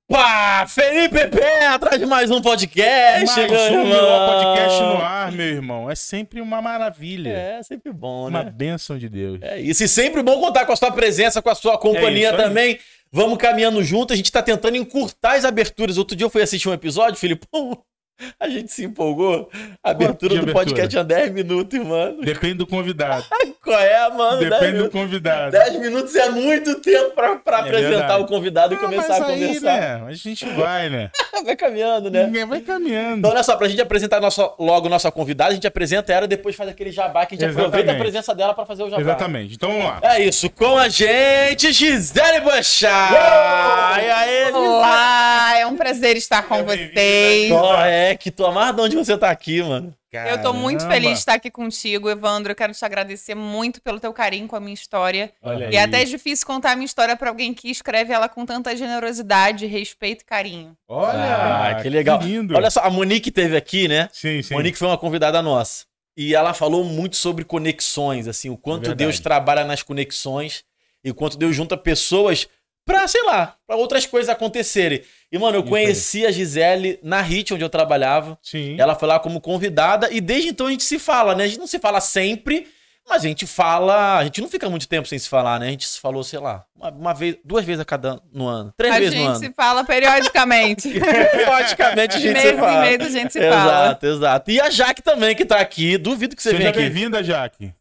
Pá! Felipe Pé, atrás de mais um podcast, meu irmão. Podcast no ar, meu irmão. É sempre uma maravilha. É, sempre bom, né? Uma bênção de Deus. É isso. E sempre bom contar com a sua presença, com a sua companhia também. Vamos caminhando junto. A gente tá tentando encurtar as aberturas. Outro dia eu fui assistir um episódio, Filipão. A gente se empolgou. A abertura do podcast tinha 10 minutos, mano. Depende do convidado. Qual é, mano? Depende do convidado. 10 minutos é muito tempo pra apresentar o convidado e começar a conversar. Né? A gente vai, né? Vai caminhando, né? Vai caminhando. Então, olha só, pra gente apresentar logo nossa convidada, a gente apresenta ela e depois faz aquele jabá que a gente aproveita a presença dela pra fazer o jabá. Exatamente. Então vamos lá. É isso. Com a gente, Gisele Boechat. E aí, olá, é um prazer estar com vocês. Que tu amarra de onde você tá aqui, mano. Caramba. Eu tô muito feliz de estar aqui contigo, Evandro. Eu quero te agradecer muito pelo teu carinho com a minha história. Olha e é até difícil contar a minha história pra alguém que escreve ela com tanta generosidade, respeito e carinho. Olha, que legal. Que lindo. Olha só, a Monique teve aqui, né? Sim. Monique foi uma convidada nossa. E ela falou muito sobre conexões, assim, o quanto Deus trabalha nas conexões e o quanto Deus junta pessoas pra, sei lá, pra outras coisas acontecerem. E, mano, eu conheci a Gisele na HIT, onde eu trabalhava. Sim. Ela foi lá como convidada e desde então a gente se fala, né? A gente não se fala sempre, mas a gente fala... A gente não fica muito tempo sem se falar, né? A gente se falou, sei lá, uma vez, 2 vezes no ano. 3 vezes no ano. A gente se fala periodicamente. Periodicamente a gente se fala. Mês a gente se fala. Exato. E a Jaque também, que tá aqui. Duvido que você venha aqui. Seja bem-vinda, Jaque.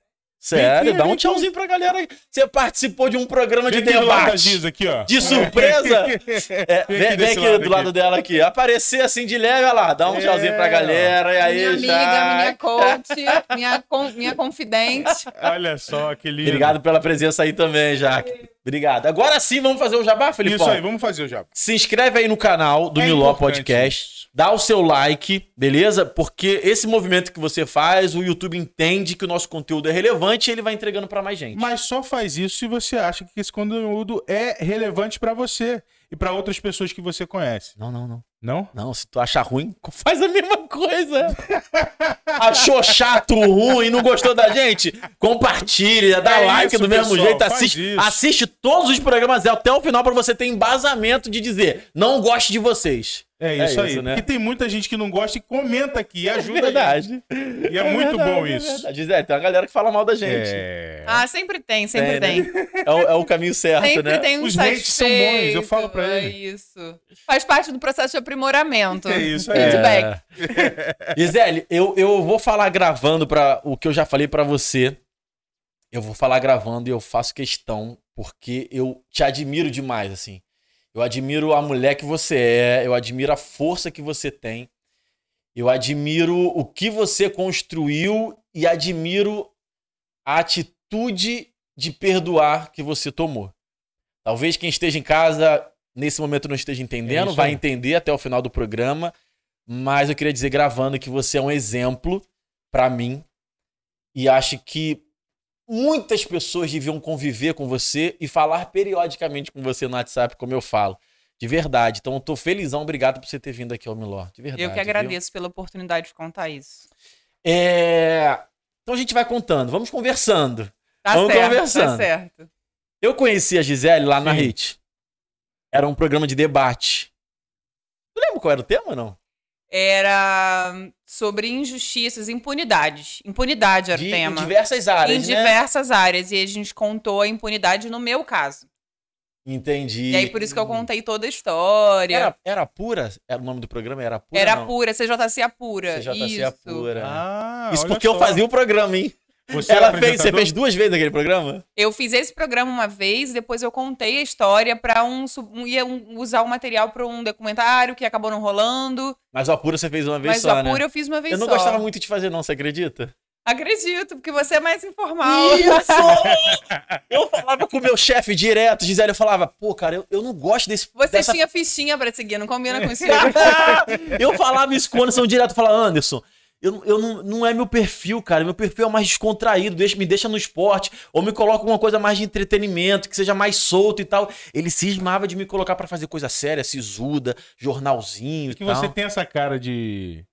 Sério, dá um tchauzinho pra galera aí. Você participou de um programa de debate. Aqui, ó. De surpresa. Vem aqui do lado dela aqui. Aparecer assim de leve, olha lá. Dá um tchauzinho pra galera. E aí, minha amiga, minha coach, minha confidente. Olha só, que lindo. Obrigado pela presença aí também, Jaque. Obrigado. Agora sim, vamos fazer o jabá, Felipão? Isso aí, vamos fazer o jabá. Se inscreve aí no canal do Miló Podcast. Dá o seu like, beleza? Porque esse movimento que você faz, o YouTube entende que o nosso conteúdo é relevante e ele vai entregando pra mais gente. Mas só faz isso se você acha que esse conteúdo é relevante pra você e pra outras pessoas que você conhece. Não. Não? Não, se tu achar ruim, faz a mesma coisa. Achou chato, ruim, não gostou da gente? Compartilha, dá like do mesmo jeito, assiste todos os programas até o final pra você ter embasamento de dizer, não gosto de vocês. É isso aí, né? Porque tem muita gente que não gosta e comenta aqui e ajuda verdade. a gente. E é muito bom isso. Gisele, tem uma galera que fala mal da gente. Ah, sempre tem. Né? É o caminho certo, sempre né? Tem um os hates são bons, eu falo pra ele. É isso. Faz parte do processo de aprimoramento. É isso aí. Feedback. Gisele, eu vou falar gravando para o que eu já falei pra você. Eu vou falar gravando e eu faço questão, porque eu te admiro demais, assim. Eu admiro a mulher que você é, eu admiro a força que você tem, eu admiro o que você construiu e admiro a atitude de perdoar que você tomou. Talvez quem esteja em casa nesse momento não esteja entendendo, vai entender até o final do programa, mas eu queria dizer gravando que você é um exemplo pra mim e acho que muitas pessoas deviam conviver com você e falar periodicamente com você no WhatsApp, como eu falo. De verdade. Então eu tô felizão. Obrigado por você ter vindo aqui ao Miló. De verdade. Eu que agradeço pela oportunidade de contar isso. Então a gente vai contando. Vamos conversando. Vamos conversando. Tá certo. Eu conheci a Gisele lá na HIT. Era um programa de debate. Tu lembra qual era o tema, não? Era sobre injustiças, impunidades. Impunidade era o tema. Em diversas áreas, Em diversas áreas. E a gente contou a impunidade no meu caso. Entendi. E aí, por isso que eu contei toda a história. Era Apura? Era o nome do programa? Era Apura? Era Apura, CJC Apura. CJC Apura. Isso porque eu fazia o programa, hein? Você fez 2 vezes aquele programa? Eu fiz esse programa uma vez, depois eu contei a história pra ia usar o material pra um documentário que acabou não rolando. Mas o Apura você fez uma vez só, né? Mas o Apura eu fiz uma vez só. Eu não gostava muito de fazer não, você acredita? Acredito, porque você é mais informal. Isso! Eu falava com o meu chefe direto, Gisele, eu falava, pô, cara, eu não gosto desse... Você tinha fichinha pra seguir, não combina com isso. Eu falava isso com o Anderson direto, eu falava, Anderson... não é meu perfil, cara. Meu perfil é mais descontraído, me deixa no esporte, ou me coloca alguma coisa mais de entretenimento, que seja mais solto e tal. Ele cismava de me colocar pra fazer coisa séria, sisuda, jornalzinho e tal. Você tem essa cara de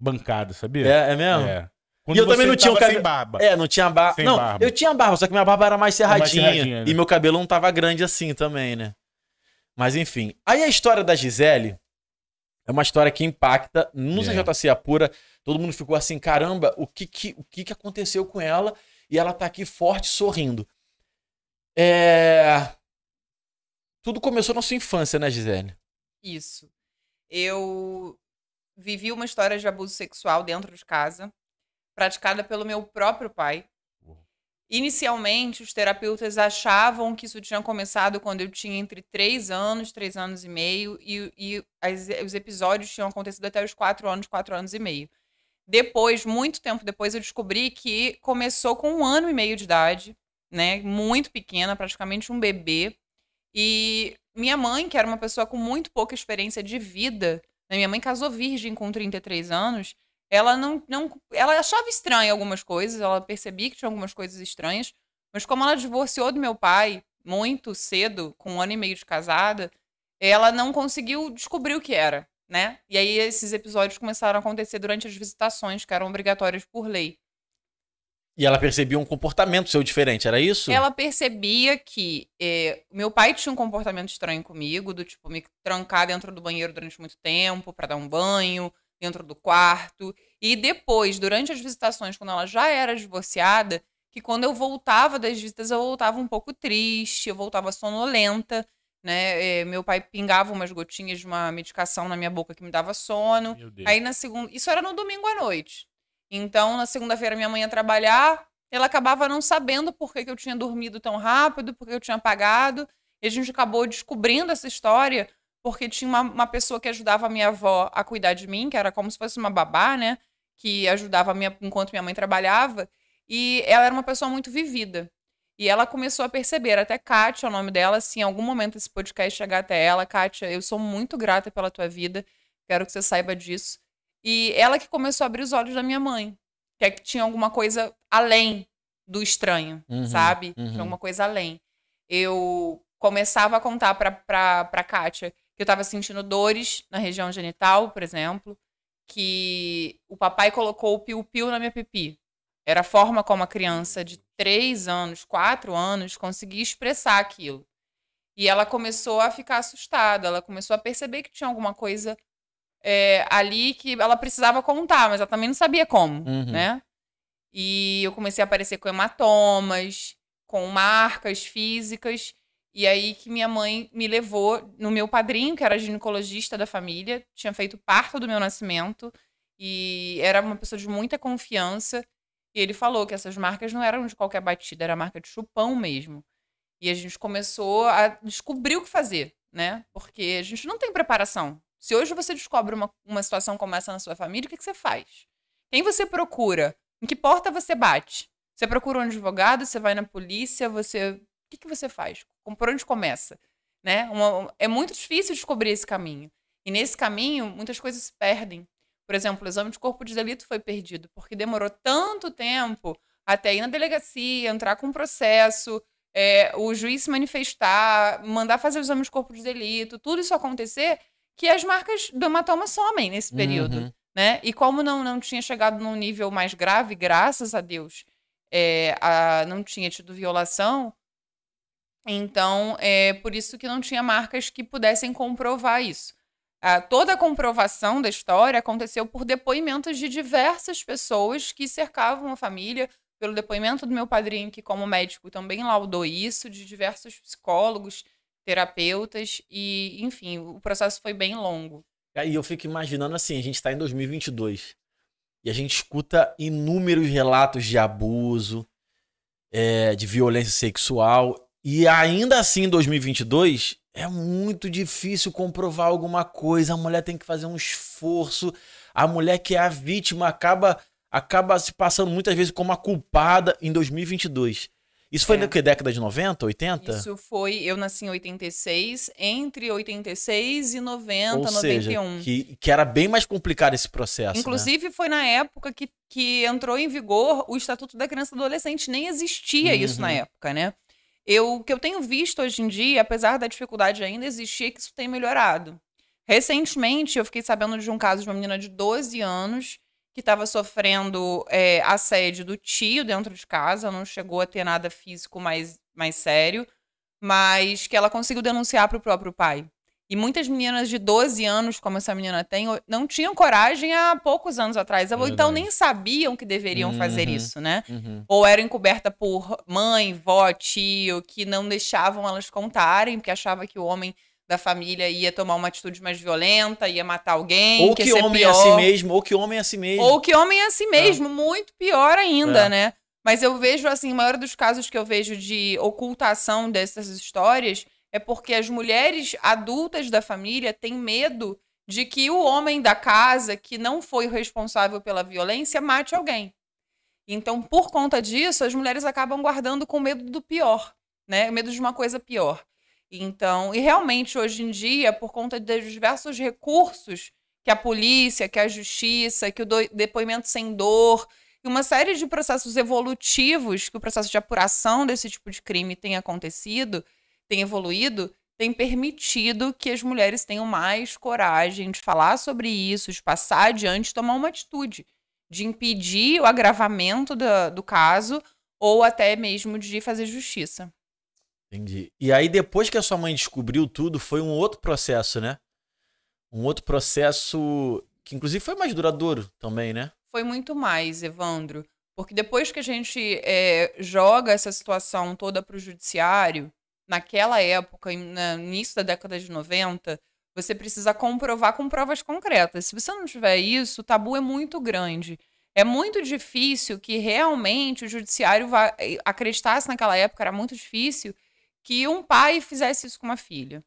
bancada, sabia? É mesmo? É. E eu também não tinha o cabelo. Sem barba. Não tinha barba. Sem não, barba. eu tinha barba, só que minha barba era mais serradinha. Né? E meu cabelo não tava grande assim também, né? Mas enfim. Aí a história da Gisele é uma história que impacta. No CJC Apura, todo mundo ficou assim, caramba, o que aconteceu com ela? E ela tá aqui forte, sorrindo. Tudo começou na sua infância, né, Gisele? Isso. Eu vivi uma história de abuso sexual dentro de casa, praticada pelo meu próprio pai. Inicialmente, os terapeutas achavam que isso tinha começado quando eu tinha entre 3 anos, 3 anos e meio, e os episódios tinham acontecido até os 4 anos, 4 anos e meio. Depois, muito tempo depois, eu descobri que começou com 1 ano e meio de idade, né? Muito pequena, praticamente um bebê. E minha mãe, que era uma pessoa com muito pouca experiência de vida, né? Minha mãe casou virgem com 33 anos, ela ela achava estranha algumas coisas, ela percebia que tinha algumas coisas estranhas, mas como ela divorciou do meu pai muito cedo, com 1 ano e meio de casada, ela não conseguiu descobrir o que era, né? E aí esses episódios começaram a acontecer durante as visitações, que eram obrigatórias por lei. E ela percebia um comportamento seu diferente, era isso? Ela percebia que meu pai tinha um comportamento estranho comigo, do tipo me trancar dentro do banheiro durante muito tempo para dar um banho, dentro do quarto. E depois, durante as visitações, quando ela já era divorciada, que quando eu voltava das visitas, eu voltava um pouco triste, eu voltava sonolenta, né? Meu pai pingava umas gotinhas de uma medicação na minha boca que me dava sono. Meu Deus. Aí na segunda, isso era no domingo à noite. Então, na segunda-feira, minha mãe ia trabalhar, ela acabava não sabendo por que eu tinha dormido tão rápido, por que eu tinha apagado. E a gente acabou descobrindo essa história porque tinha uma pessoa que ajudava a minha avó a cuidar de mim, que era como se fosse uma babá, né? Que ajudava enquanto minha mãe trabalhava. E ela era uma pessoa muito vivida. E ela começou a perceber, até Kátia, é o nome dela, se em algum momento esse podcast chegar até ela, Kátia, eu sou muito grata pela tua vida, quero que você saiba disso. E ela que começou a abrir os olhos da minha mãe, que tinha alguma coisa além do estranho, sabe? Tinha alguma coisa além. Eu começava a contar pra Kátia que eu tava sentindo dores na região genital, por exemplo, que o papai colocou o piu-piu na minha pipi. Era a forma como a criança de 3 anos, 4 anos conseguia expressar aquilo. E ela começou a ficar assustada, ela começou a perceber que tinha alguma coisa ali que ela precisava contar, mas ela também não sabia como, né? E eu comecei a aparecer com hematomas, com marcas físicas, e aí que minha mãe me levou no meu padrinho, que era ginecologista da família, tinha feito parto do meu nascimento, e era uma pessoa de muita confiança, e ele falou que essas marcas não eram de qualquer batida, era marca de chupão mesmo. E a gente começou a descobrir o que fazer, né? Porque a gente não tem preparação. Se hoje você descobre uma situação como essa na sua família, o que você faz? Quem você procura? Em que porta você bate? Você procura um advogado? Você vai na polícia? O que você faz? Por onde começa? Né? É muito difícil descobrir esse caminho. E nesse caminho, muitas coisas se perdem. Por exemplo, o exame de corpo de delito foi perdido, porque demorou tanto tempo até ir na delegacia, entrar com um processo, o juiz se manifestar, mandar fazer o exame de corpo de delito, tudo isso acontecer, que as marcas do hematoma somem nesse período. Né? E como não tinha chegado num nível mais grave, graças a Deus, não tinha tido violação, então por isso que não tinha marcas que pudessem comprovar isso. Toda a comprovação da história aconteceu por depoimentos de diversas pessoas que cercavam a família, pelo depoimento do meu padrinho, que como médico também laudou isso, de diversos psicólogos, terapeutas, e enfim, o processo foi bem longo. E eu fico imaginando assim, a gente tá em 2022 e a gente escuta inúmeros relatos de abuso, de violência sexual, e ainda assim em 2022 é muito difícil comprovar alguma coisa, a mulher tem que fazer um esforço, a mulher que é a vítima acaba se passando muitas vezes como a culpada em 2022. Isso foi na década de 90, 80? Isso foi, eu nasci em 86, entre 86 e 90, Ou seja, 91. que era bem mais complicado esse processo, Inclusive, foi na época que entrou em vigor o Estatuto da Criança e do Adolescente. Nem existia isso na época, né? O que eu tenho visto hoje em dia, apesar da dificuldade ainda existir, é que isso tem melhorado. Recentemente, eu fiquei sabendo de um caso de uma menina de 12 anos que estava sofrendo assédio do tio dentro de casa, não chegou a ter nada físico mais sério, mas que ela conseguiu denunciar para o próprio pai. E muitas meninas de 12 anos, como essa menina tem, não tinham coragem há poucos anos atrás. Ou então nem sabiam que deveriam fazer isso, né? Ou eram encobertas por mãe, vó, tio, que não deixavam elas contarem, porque achava que o homem da família ia tomar uma atitude mais violenta, ia matar alguém. Ou que homem é assim mesmo, ou que homem é assim mesmo. Ou que homem é assim mesmo, muito pior ainda, né? Mas eu vejo, assim, o maior dos casos que eu vejo de ocultação dessas histórias é porque as mulheres adultas da família têm medo de que o homem da casa, que não foi o responsável pela violência, mate alguém. Então, por conta disso, as mulheres acabam guardando com medo do pior, né? Medo de uma coisa pior. Então, e realmente, hoje em dia, por conta dos diversos recursos que a polícia, que a justiça, que o depoimento sem dor, e uma série de processos evolutivos, que o processo de apuração desse tipo de crime tem acontecido, tem evoluído, tem permitido que as mulheres tenham mais coragem de falar sobre isso, de passar adiante, tomar uma atitude, de impedir o agravamento do caso ou até mesmo de fazer justiça. Entendi. E aí, depois que a sua mãe descobriu tudo, foi um outro processo, né? Um outro processo que, inclusive, foi mais duradouro também, né? Foi muito mais, Evandro. Porque depois que a gente joga essa situação toda para o judiciário, naquela época, no início da década de 90, você precisa comprovar com provas concretas. Se você não tiver isso, o tabu é muito grande. É muito difícil que realmente o judiciário acreditasse naquela época, era muito difícil que um pai fizesse isso com uma filha.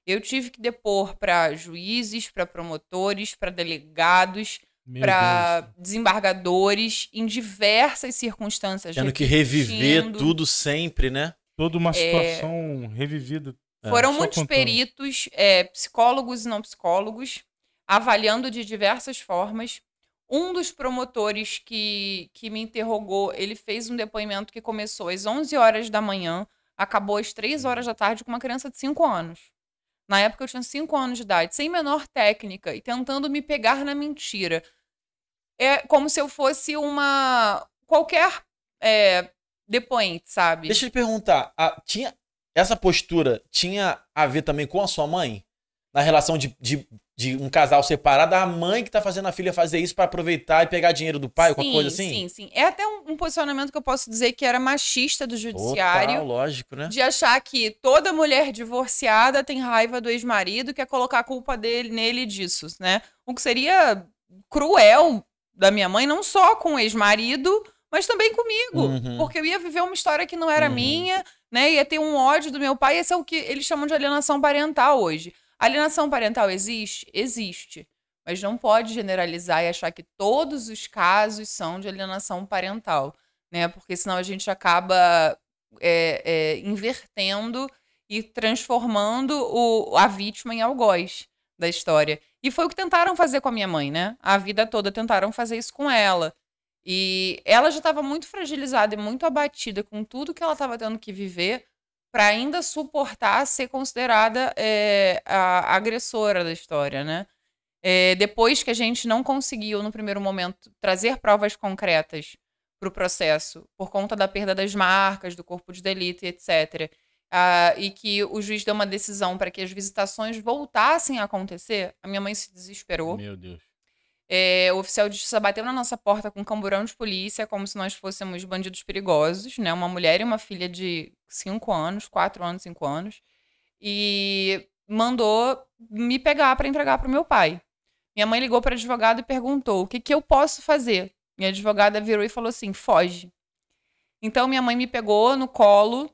Eu tive que depor para juízes, para promotores, para delegados, para desembargadores, em diversas circunstâncias. Tendo que reviver tudo sempre, né? Toda uma situação revivida. Foram muitos peritos, psicólogos e não psicólogos, avaliando de diversas formas. Um dos promotores que me interrogou, ele fez um depoimento que começou às 11 horas da manhã, acabou às 3 horas da tarde com uma criança de 5 anos. Na época eu tinha 5 anos de idade, sem menor técnica e tentando me pegar na mentira. É como se eu fosse qualquer depoente, sabe? Deixa eu te perguntar, essa postura tinha a ver também com a sua mãe? Na relação de um casal separado, a mãe que tá fazendo a filha fazer isso pra aproveitar e pegar dinheiro do pai, alguma coisa assim? Sim. É até um posicionamento que eu posso dizer que era machista do judiciário. Total, lógico, né? De achar que toda mulher divorciada tem raiva do ex-marido e quer colocar a culpa nele disso, né? O que seria cruel da minha mãe, não só com o ex-marido, mas também comigo. Porque eu ia viver uma história que não era minha, né? Ia ter um ódio do meu pai. Esse é o que eles chamam de alienação parental hoje. A alienação parental existe? Existe. Mas não pode generalizar e achar que todos os casos são de alienação parental, né? Porque senão a gente acaba invertendo e transformando a vítima em algoz da história. E foi o que tentaram fazer com a minha mãe, né? A vida toda tentaram fazer isso com ela. E ela já estava muito fragilizada e muito abatida com tudo que ela estava tendo que viver para ainda suportar ser considerada a agressora da história, né? Depois que a gente não conseguiu, no primeiro momento, trazer provas concretas para o processo, por conta da perda das marcas, do corpo de delito e etc., e que o juiz deu uma decisão para que as visitações voltassem a acontecer, a minha mãe se desesperou. Meu Deus. O oficial de justiça bateu na nossa porta com um camburão de polícia, como se nós fôssemos bandidos perigosos, né? Uma mulher e uma filha de 5 anos, 4 anos, 5 anos, e mandou me pegar para entregar para o meu pai. Minha mãe ligou para a advogada e perguntou: o que eu posso fazer? Minha advogada virou e falou assim: foge. Então minha mãe me pegou no colo,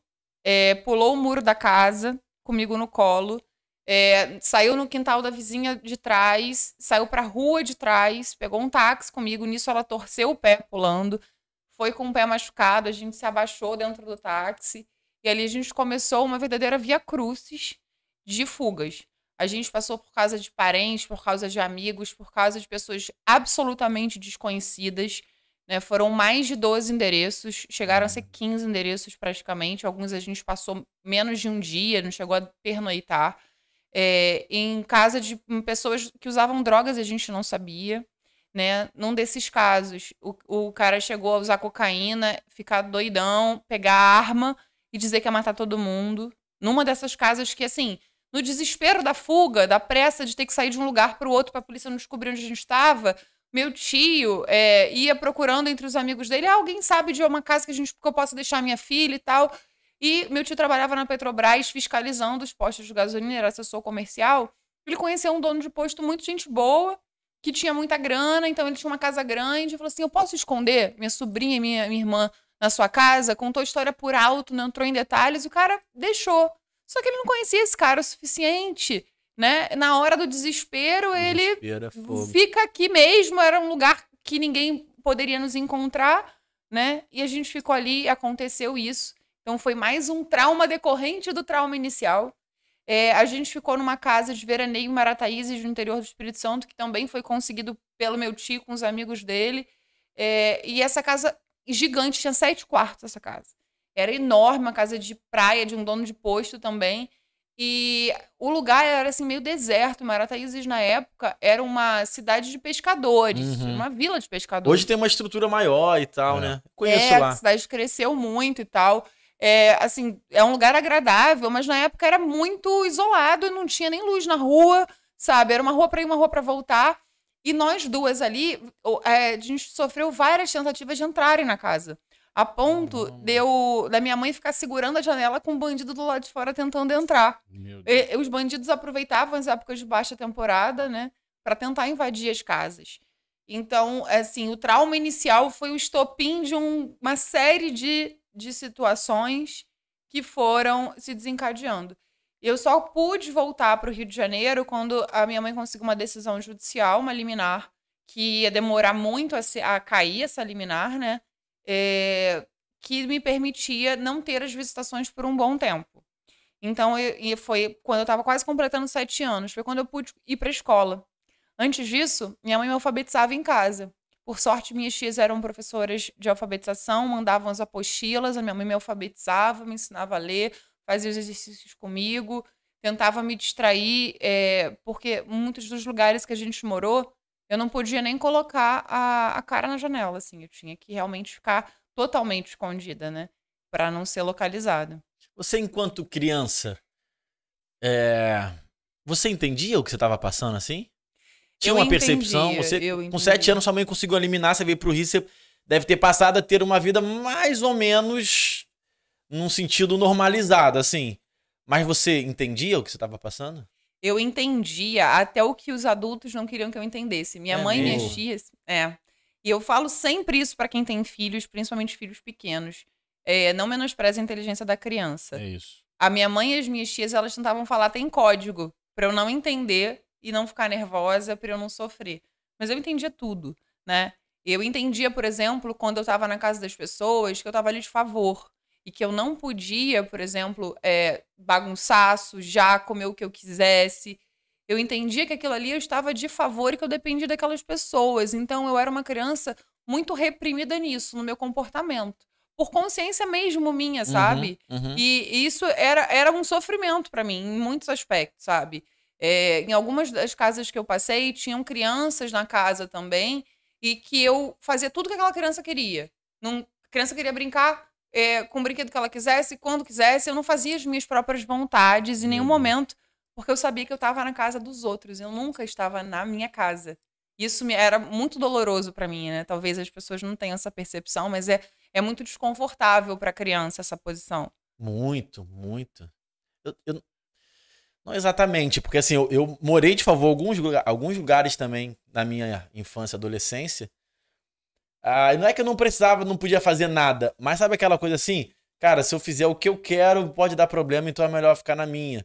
pulou o muro da casa comigo no colo, saiu no quintal da vizinha de trás, saiu pra rua de trás, pegou um táxi comigo, nisso ela torceu o pé pulando, foi com o pé machucado, a gente se abaixou dentro do táxi, e ali a gente começou uma verdadeira via crucis de fugas. A gente passou por causa de parentes, por causa de amigos, por causa de pessoas absolutamente desconhecidas, né? Foram mais de 12 endereços, chegaram a ser 15 endereços praticamente, alguns a gente passou menos de um dia, não chegou a pernoitar. Em casa de pessoas que usavam drogas e a gente não sabia, né? Num desses casos, o cara chegou a usar cocaína, ficar doidão, pegar arma e dizer que ia matar todo mundo, numa dessas casas que, assim, no desespero da fuga, da pressa de ter que sair de um lugar para o outro para a polícia não descobrir onde a gente estava, meu tio ia procurando entre os amigos dele, alguém sabe de uma casa que eu possa deixar minha filha e tal. E meu tio trabalhava na Petrobras fiscalizando os postos de gasolina, era assessor comercial. Ele conheceu um dono de posto muito gente boa, que tinha muita grana, então ele tinha uma casa grande. Falou assim, eu posso esconder minha sobrinha e minha irmã na sua casa? Contou a história por alto, não entrou em detalhes, e o cara deixou. Só que ele não conhecia esse cara o suficiente, né? Na hora do desespero, ele fica aqui mesmo, era um lugar que ninguém poderia nos encontrar, né? E a gente ficou ali, aconteceu isso. Então foi mais um trauma decorrente do trauma inicial. A gente ficou numa casa de veraneio em Marataízes, no interior do Espírito Santo, que também foi conseguido pelo meu tio com os amigos dele. E essa casa gigante, tinha 7 quartos essa casa. Era enorme, uma casa de praia, de um dono de posto também. E o lugar era assim meio deserto. Marataízes, na época, era uma cidade de pescadores, uma vila de pescadores. Hoje tem uma estrutura maior e tal, né? Conheço lá. A cidade cresceu muito e tal. Assim, é um lugar agradável, mas na época era muito isolado e não tinha nem luz na rua, sabe? Era uma rua para ir, uma rua para voltar. E nós duas ali, a gente sofreu várias tentativas de entrarem na casa. A ponto da minha mãe ficar segurando a janela com um bandido do lado de fora tentando entrar. Os bandidos aproveitavam as épocas de baixa temporada, né? Para tentar invadir as casas. Então, assim, o trauma inicial foi o estopim de uma série de situações que foram se desencadeando. Eu só pude voltar para o Rio de Janeiro quando a minha mãe conseguiu uma decisão judicial, uma liminar, que ia demorar muito a cair essa liminar, né? Que me permitia não ter as visitações por um bom tempo. Então, foi quando eu estava quase completando 7 anos, foi quando eu pude ir para a escola. Antes disso, minha mãe me alfabetizava em casa. Por sorte, minhas tias eram professoras de alfabetização, mandavam as apostilas, a minha mãe me alfabetizava, me ensinava a ler, fazia os exercícios comigo, tentava me distrair, porque muitos dos lugares que a gente morou, eu não podia nem colocar a cara na janela, assim, eu tinha que realmente ficar totalmente escondida, né, para não ser localizada. Você, enquanto criança, você entendia o que você estava passando, assim? Tinha uma percepção? Você, com 7 anos, sua mãe conseguiu eliminar, você veio pro Rio, você deve ter passado a ter uma vida mais ou menos num sentido normalizado, assim. Mas você entendia o que você estava passando? Eu entendia até o que os adultos não queriam que eu entendesse. Minha mãe e minhas tias... E eu falo sempre isso para quem tem filhos, principalmente filhos pequenos. Não menospreze a inteligência da criança. É isso. A minha mãe e as minhas tias, elas tentavam falar até em código, para eu não entender e não ficar nervosa, para eu não sofrer. Mas eu entendia tudo, né? Eu entendia, por exemplo, quando eu estava na casa das pessoas, que eu estava ali de favor. E que eu não podia, por exemplo, bagunçar, sujar, comer o que eu quisesse. Eu entendia que aquilo ali eu estava de favor e que eu dependia daquelas pessoas. Então, eu era uma criança muito reprimida nisso, no meu comportamento. Por consciência mesmo minha, sabe? E isso era um sofrimento para mim, em muitos aspectos, sabe? Em algumas das casas que eu passei, tinham crianças na casa também, e que eu fazia tudo que aquela criança queria. A criança queria brincar com o brinquedo que ela quisesse, quando quisesse. Eu não fazia as minhas próprias vontades em nenhum momento, porque eu sabia que eu estava na casa dos outros. Eu nunca estava na minha casa. Isso era muito doloroso para mim, né? Talvez as pessoas não tenham essa percepção, mas é muito desconfortável para a criança essa posição. Muito, muito. Não exatamente, porque assim, eu morei de favor em alguns lugares também na minha infância e adolescência. Não é que eu não precisava, não podia fazer nada, mas sabe aquela coisa assim? Cara, se eu fizer o que eu quero, pode dar problema, então é melhor ficar na minha.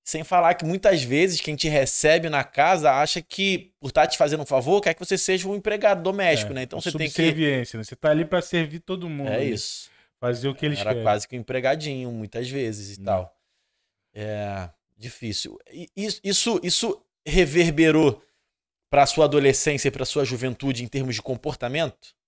Sem falar que muitas vezes quem te recebe na casa acha que, por estar te fazendo um favor, quer que você seja um empregado doméstico, né? Então você tem que... Subserviência, né? Você tá ali pra servir todo mundo. É isso. Fazer o que eles querem. Era quase que um empregadinho, muitas vezes e tal. Difícil. Isso reverberou pra sua adolescência e pra sua juventude em termos de comportamento?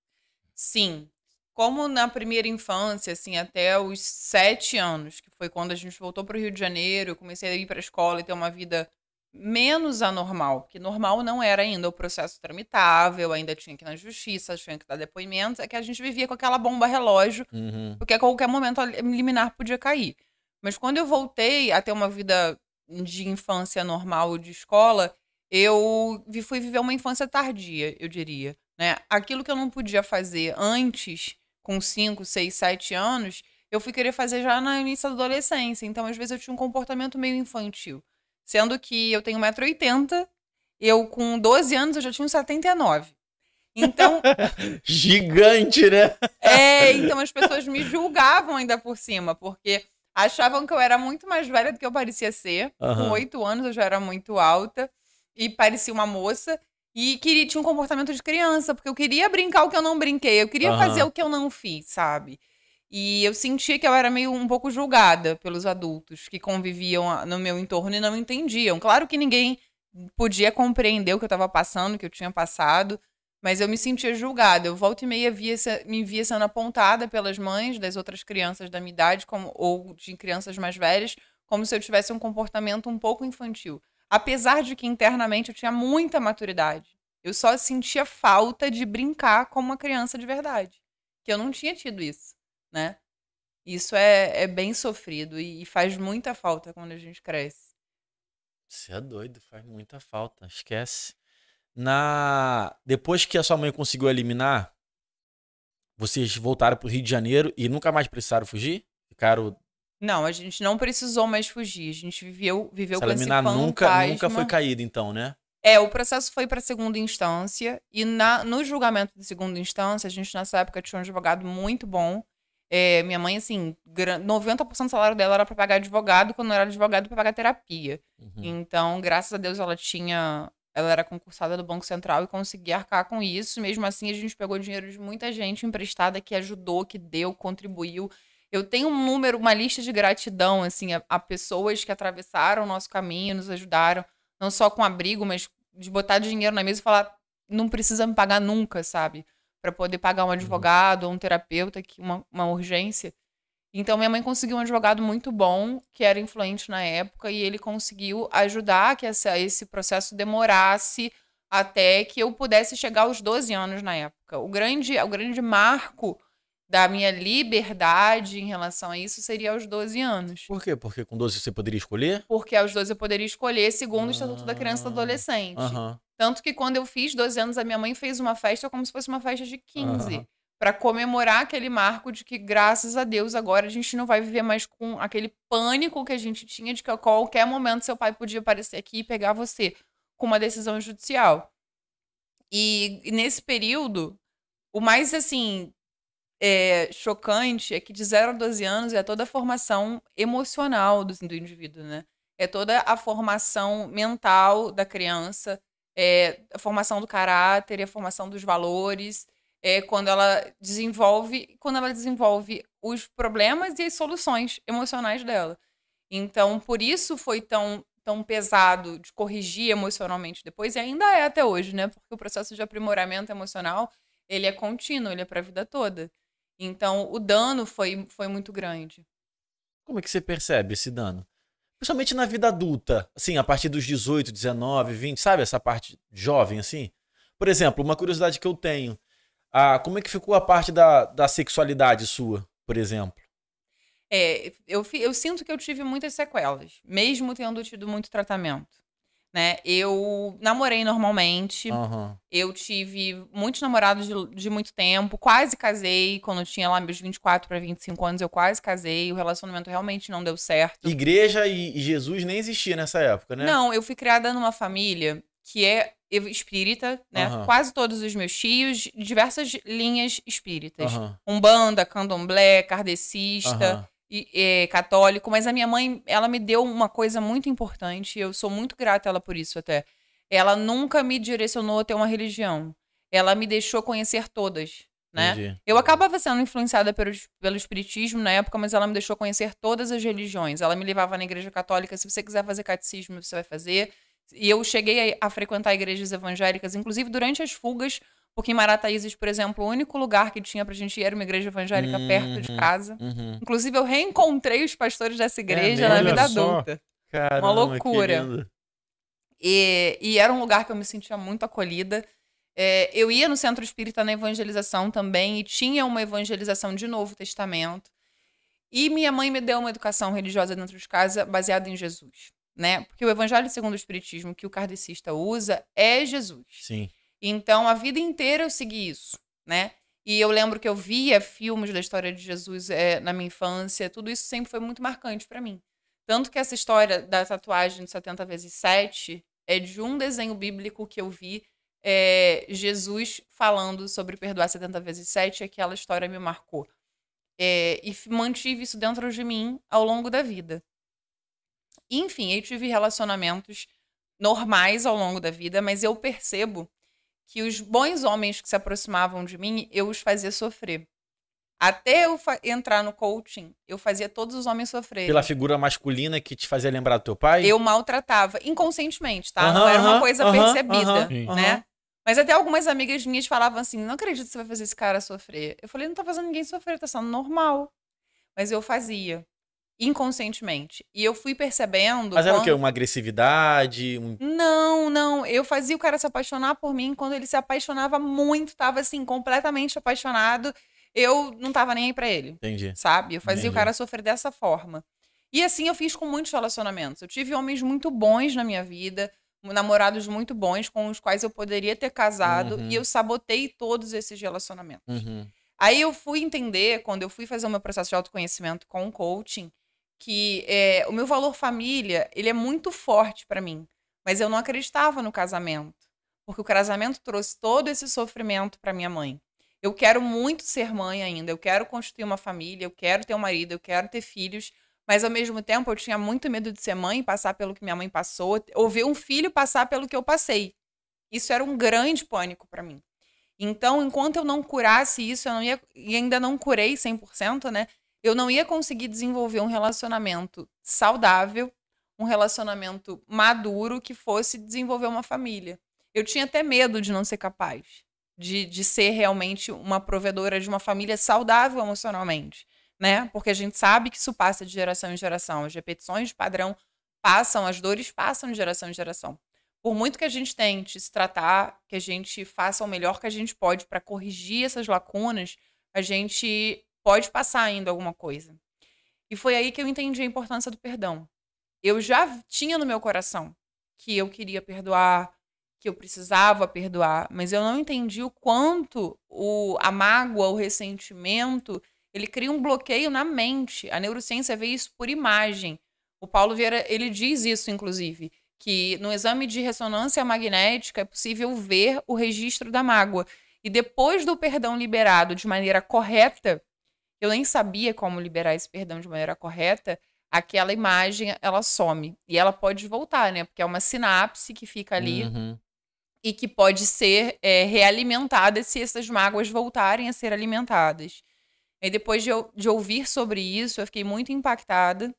Sim. Como na primeira infância, assim, até os 7 anos, que foi quando a gente voltou para o Rio de Janeiro, eu comecei a ir para a escola e ter uma vida menos anormal, porque normal não era ainda, o processo tramitável, ainda tinha que ir na justiça, tinha que dar depoimentos, é que a gente vivia com aquela bomba relógio, porque a qualquer momento a liminar podia cair. Mas quando eu voltei a ter uma vida de infância normal, de escola, eu fui viver uma infância tardia, eu diria, né? Aquilo que eu não podia fazer antes, com 5, 6, 7 anos, eu fui querer fazer já no início da adolescência. Então, às vezes, eu tinha um comportamento meio infantil. Sendo que eu tenho 1,80 m, eu com 12 anos eu já tinha 1,79 m. Então, Gigante, né? então as pessoas me julgavam ainda por cima, porque achavam que eu era muito mais velha do que eu parecia ser. Com Aham. 8 anos eu já era muito alta e parecia uma moça. E tinha um comportamento de criança, porque eu queria brincar o que eu não brinquei, eu queria fazer Aham. o que eu não fiz, sabe? E eu sentia que eu era meio um pouco julgada pelos adultos que conviviam no meu entorno e não entendiam. Claro que ninguém podia compreender o que eu estava passando, o que eu tinha passado, mas eu me sentia julgada. Eu volta e meia me via sendo apontada pelas mães das outras crianças da minha idade, ou de crianças mais velhas, como se eu tivesse um comportamento um pouco infantil. Apesar de que internamente eu tinha muita maturidade. Eu só sentia falta de brincar como uma criança de verdade. Que eu não tinha tido isso, né? Isso é bem sofrido e faz muita falta quando a gente cresce. Você é doido, faz muita falta. Esquece. Depois que a sua mãe conseguiu eliminar, vocês voltaram pro Rio de Janeiro e nunca mais precisaram fugir? Ficaram. Não, a gente não precisou mais fugir. A gente viveu Se com esse eliminar fantasma. nunca foi caído, então, né? O processo foi para segunda instância e no julgamento de segunda instância, a gente nessa época tinha um advogado muito bom. Minha mãe, assim, 90% do salário dela era para pagar advogado, quando não era advogado, para pagar terapia. Uhum. Então, graças a Deus, ela era concursada do Banco Central e conseguia arcar com isso. Mesmo assim, a gente pegou dinheiro de muita gente emprestada que ajudou, que deu, contribuiu. Eu tenho uma lista de gratidão, assim, a pessoas que atravessaram o nosso caminho, nos ajudaram, não só com abrigo, mas de botar dinheiro na mesa e falar, não precisa me pagar nunca, sabe? Para poder pagar um advogado ou um terapeuta, uma urgência. Então, minha mãe conseguiu um advogado muito bom, que era influente na época, e ele conseguiu ajudar que esse processo demorasse até que eu pudesse chegar aos 12 anos na época. O grande marco da minha liberdade em relação a isso seria aos 12 anos. Por quê? Porque com 12 você poderia escolher? Porque aos 12 eu poderia escolher segundo o Estatuto da Criança e do Adolescente. Aham. Tanto que quando eu fiz 12 anos, a minha mãe fez uma festa como se fosse uma festa de 15. Aham. Pra comemorar aquele marco de que, graças a Deus, agora a gente não vai viver mais com aquele pânico que a gente tinha de que a qualquer momento seu pai podia aparecer aqui e pegar você com uma decisão judicial. E nesse período, o mais, assim, chocante é que de 0 a 12 anos é toda a formação emocional do indivíduo, né? É toda a formação mental da criança, a formação do caráter e a formação dos valores, quando ela desenvolve os problemas e as soluções emocionais dela. Então, por isso foi tão pesado de corrigir emocionalmente depois, e ainda é até hoje, né? Porque o processo de aprimoramento emocional, ele é contínuo, ele é para a vida toda. Então, o dano foi muito grande. Como é que você percebe esse dano? Principalmente na vida adulta, assim, a partir dos 18, 19, 20, sabe? Essa parte jovem, assim. Por exemplo, uma curiosidade que eu tenho. Como é que ficou a parte da sexualidade sua, por exemplo? Eu sinto que eu tive muitas sequelas, mesmo tendo tido muito tratamento, né? Eu namorei normalmente, Aham. eu tive muitos namorados de muito tempo, quase casei, quando eu tinha lá meus 24 para 25 anos, eu quase casei, o relacionamento realmente não deu certo. Igreja e Jesus nem existia nessa época, né? Não, eu fui criada numa família que é espírita, né? Aham. Quase todos os meus tios, diversas linhas espíritas. Aham. Umbanda, candomblé, kardecista, Aham. católico. Mas a minha mãe, ela me deu uma coisa muito importante, e eu sou muito grata a ela por isso até. Ela nunca me direcionou a ter uma religião. Ela me deixou conhecer todas, né? Entendi. Eu acabava sendo influenciada pelo espiritismo na época, mas ela me deixou conhecer todas as religiões. Ela me levava na igreja católica, se você quiser fazer catecismo, você vai fazer. E eu cheguei a frequentar igrejas evangélicas, inclusive durante as fugas, porque em Marataízes, por exemplo, o único lugar que tinha pra gente ir era uma igreja evangélica perto de casa. Uhum. Inclusive, eu reencontrei os pastores dessa igreja mesmo? na vida Olha só. adulta. Caramba, Uma loucura. que lindo. E era um lugar que eu me sentia muito acolhida. Eu ia no Centro Espírita na evangelização também, e tinha uma evangelização de Novo Testamento. E minha mãe me deu uma educação religiosa dentro de casa baseada em Jesus, né? Porque o Evangelho segundo o Espiritismo que o kardecista usa é Jesus. Sim. Então, a vida inteira eu segui isso, né? E eu lembro que eu via filmes da história de Jesus na minha infância. Tudo isso sempre foi muito marcante pra mim. Tanto que essa história da tatuagem de 70 vezes 7 é de um desenho bíblico que eu vi, Jesus falando sobre perdoar 70 vezes 7, e aquela história me marcou. E mantive isso dentro de mim ao longo da vida. Enfim, eu tive relacionamentos normais ao longo da vida, mas eu percebo que os bons homens que se aproximavam de mim, eu os fazia sofrer. Até eu entrar no coaching, eu fazia todos os homens sofrerem. Pela figura masculina que te fazia lembrar do teu pai? Eu maltratava, inconscientemente, tá? Não era uma coisa percebida, né? Mas até algumas amigas minhas falavam assim, não acredito que você vai fazer esse cara sofrer. Eu falei, não tô fazendo ninguém sofrer, tá sendo normal. Mas eu fazia, inconscientemente. E eu fui percebendo... Mas era o quê? Uma agressividade? Não. Eu fazia o cara se apaixonar por mim. Quando ele se apaixonava muito, tava assim, completamente apaixonado, eu não tava nem aí pra ele. Entendi. Sabe? Eu fazia o cara sofrer dessa forma. E assim eu fiz com muitos relacionamentos. Eu tive homens muito bons na minha vida, namorados muito bons, com os quais eu poderia ter casado, e eu sabotei todos esses relacionamentos. Aí eu fui entender, quando eu fui fazer o meu processo de autoconhecimento com o coaching, que o meu valor família, ele é muito forte pra mim. Mas eu não acreditava no casamento. Porque o casamento trouxe todo esse sofrimento pra minha mãe. Eu quero muito ser mãe ainda, eu quero construir uma família, eu quero ter um marido, eu quero ter filhos, mas ao mesmo tempo eu tinha muito medo de ser mãe, passar pelo que minha mãe passou, ou ver um filho passar pelo que eu passei. Isso era um grande pânico pra mim. Então, enquanto eu não curasse isso, eu não ia, e ainda não curei 100%, né? Eu não ia conseguir desenvolver um relacionamento saudável, um relacionamento maduro que fosse desenvolver uma família. Eu tinha até medo de não ser capaz de ser realmente uma provedora de uma família saudável emocionalmente, né? Porque a gente sabe que isso passa de geração em geração. As repetições de padrão passam, as dores passam de geração em geração. Por muito que a gente tente se tratar, que a gente faça o melhor que a gente pode para corrigir essas lacunas, a gente pode passar ainda alguma coisa. E foi aí que eu entendi a importância do perdão. Eu já tinha no meu coração que eu queria perdoar, que eu precisava perdoar, mas eu não entendi o quanto a mágoa, o ressentimento, ele cria um bloqueio na mente. A neurociência vê isso por imagem. O Paulo Vieira, ele diz isso, inclusive, que no exame de ressonância magnética é possível ver o registro da mágoa. E depois do perdão liberado de maneira correta, eu nem sabia como liberar esse perdão de maneira correta, aquela imagem, ela some. E ela pode voltar, né? Porque é uma sinapse que fica ali e que pode ser realimentada se essas mágoas voltarem a ser alimentadas. E depois de ouvir sobre isso, eu fiquei muito impactada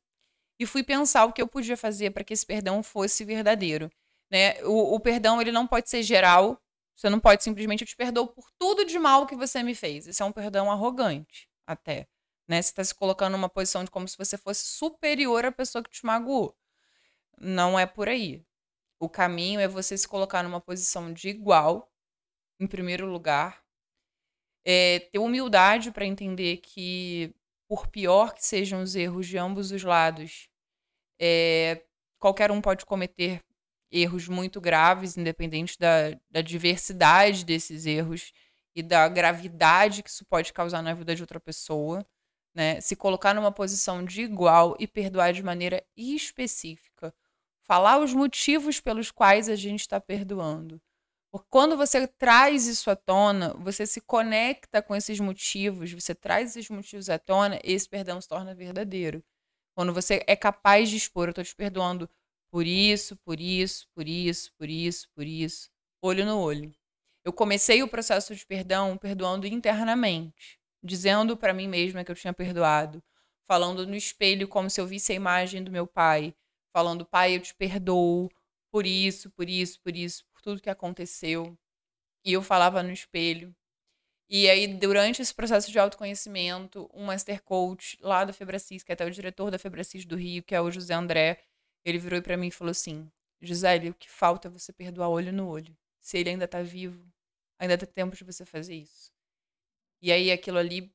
e fui pensar o que eu podia fazer para que esse perdão fosse verdadeiro, né? O perdão, ele não pode ser geral. Você não pode simplesmente, eu te perdoo por tudo de mal que você me fez. Isso é um perdão arrogante, até. Né? Você está se colocando numa posição de como se você fosse superior à pessoa que te magoou. Não é por aí. O caminho é você se colocar numa posição de igual, em primeiro lugar. Ter humildade para entender que, por pior que sejam os erros de ambos os lados, qualquer um pode cometer erros muito graves, independente da diversidade desses erros e da gravidade que isso pode causar na vida de outra pessoa, né? Se colocar numa posição de igual e perdoar de maneira específica. Falar os motivos pelos quais a gente está perdoando. Porque quando você traz isso à tona, você se conecta com esses motivos, você traz esses motivos à tona, esse perdão se torna verdadeiro. Quando você é capaz de expor, eu estou te perdoando por isso, por isso, por isso, por isso, por isso, olho no olho. Eu comecei o processo de perdão perdoando internamente, dizendo para mim mesma que eu tinha perdoado, falando no espelho como se eu visse a imagem do meu pai, falando, pai, eu te perdoo por isso, por isso, por isso, por tudo que aconteceu. E eu falava no espelho. E aí, durante esse processo de autoconhecimento, um master coach lá da Febracis, que é até o diretor da Febracis do Rio, que é o José André, ele virou para mim e falou assim, Gisele, o que falta é você perdoar olho no olho. Se ele ainda tá vivo, ainda tem tempo de você fazer isso. E aí, aquilo ali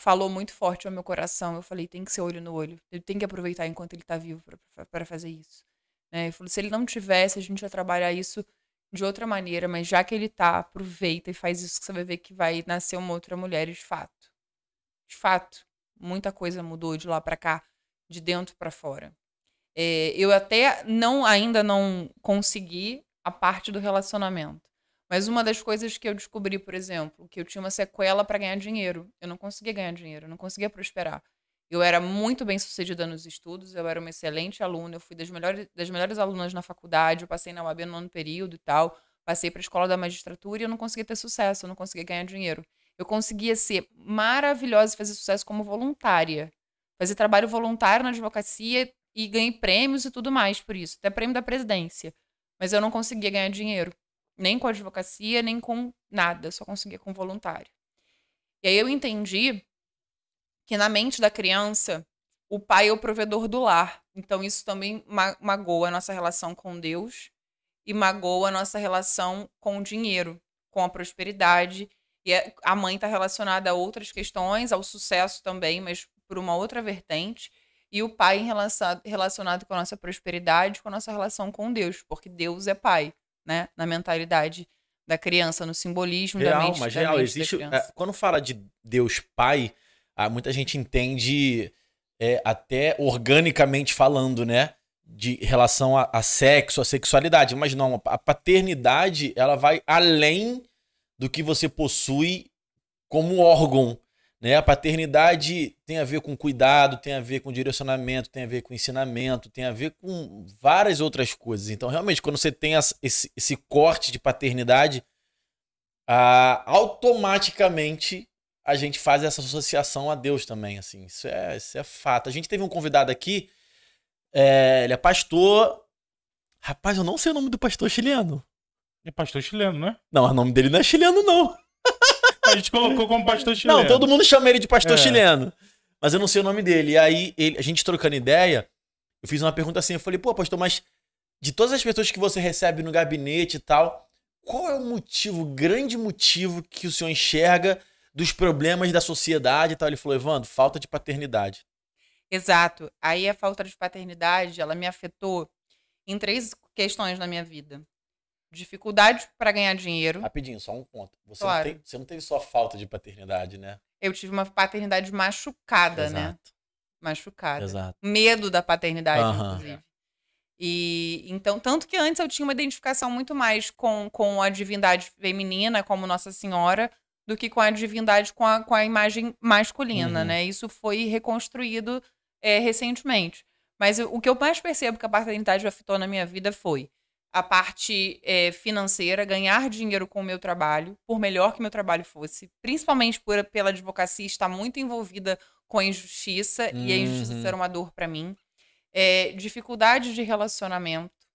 falou muito forte ao meu coração. Eu falei, tem que ser olho no olho. Ele tem que aproveitar enquanto ele tá vivo para fazer isso. Né? Ele falou, se ele não tivesse, a gente ia trabalhar isso de outra maneira, mas já que ele tá, aproveita e faz isso que você vai ver que vai nascer uma outra mulher, e de fato. De fato, muita coisa mudou de lá pra cá, de dentro pra fora. Eu até ainda não consegui a parte do relacionamento. Mas uma das coisas que eu descobri, por exemplo, que eu tinha uma sequela para ganhar dinheiro. Eu não conseguia ganhar dinheiro, eu não conseguia prosperar. Eu era muito bem sucedida nos estudos, eu era uma excelente aluna, eu fui das melhores alunas na faculdade, eu passei na UAB no nono período e tal, passei para a escola da magistratura e eu não conseguia ter sucesso, eu não conseguia ganhar dinheiro. Eu conseguia ser maravilhosa e fazer sucesso como voluntária. Fazer trabalho voluntário na advocacia e ganhei prêmios e tudo mais por isso, até prêmio da presidência. Mas eu não conseguia ganhar dinheiro, nem com advocacia, nem com nada, só conseguia com voluntário. E aí eu entendi que na mente da criança, o pai é o provedor do lar. Então isso também magoa a nossa relação com Deus e magoa a nossa relação com o dinheiro, com a prosperidade. E a mãe está relacionada a outras questões, ao sucesso também, mas por uma outra vertente. E o pai relacionado com a nossa prosperidade, com a nossa relação com Deus, porque Deus é pai, né? Na mentalidade da criança, no simbolismo da mente, mas da real, mente existe. da criança. Quando fala de Deus Pai, muita gente entende até organicamente falando, né? De relação a sexo, a sexualidade. Mas não, a paternidade, ela vai além do que você possui como órgão. Né? A paternidade tem a ver com cuidado, tem a ver com direcionamento, tem a ver com ensinamento, tem a ver com várias outras coisas. Então, realmente, quando você tem esse corte de paternidade, automaticamente a gente faz essa associação a Deus também. Assim. Isso é fato. A gente teve um convidado aqui, ele é pastor. Rapaz, eu não sei o nome do pastor chileno. É pastor chileno, né? Não, o nome dele não é chileno, não. A gente colocou como pastor chileno. Não, todo mundo chama ele de pastor chileno. Mas eu não sei o nome dele. E aí, a gente trocando ideia, eu fiz uma pergunta assim, eu falei, pô, pastor, mas de todas as pessoas que você recebe no gabinete e tal, qual é o motivo, o grande motivo que o senhor enxerga dos problemas da sociedade e tal? Ele falou, Evandro, falta de paternidade. Exato. Aí a falta de paternidade, ela me afetou em 3 questões na minha vida. Dificuldade para ganhar dinheiro. Rapidinho, só um ponto. Você, Claro. você não teve só falta de paternidade, né? Eu tive uma paternidade machucada, Exato. né? Machucada. Exato. Medo da paternidade, Aham. inclusive. E então, tanto que antes eu tinha uma identificação muito mais com a divindade feminina, como Nossa Senhora, do que com a divindade com a imagem masculina, Uhum. né? Isso foi reconstruído recentemente. Mas o que eu mais percebo que a paternidade afetou na minha vida foi a parte financeira, ganhar dinheiro com o meu trabalho, por melhor que meu trabalho fosse, principalmente pela advocacia estar muito envolvida com a injustiça, e a injustiça Uhum. ser uma dor para mim. Dificuldade de relacionamento,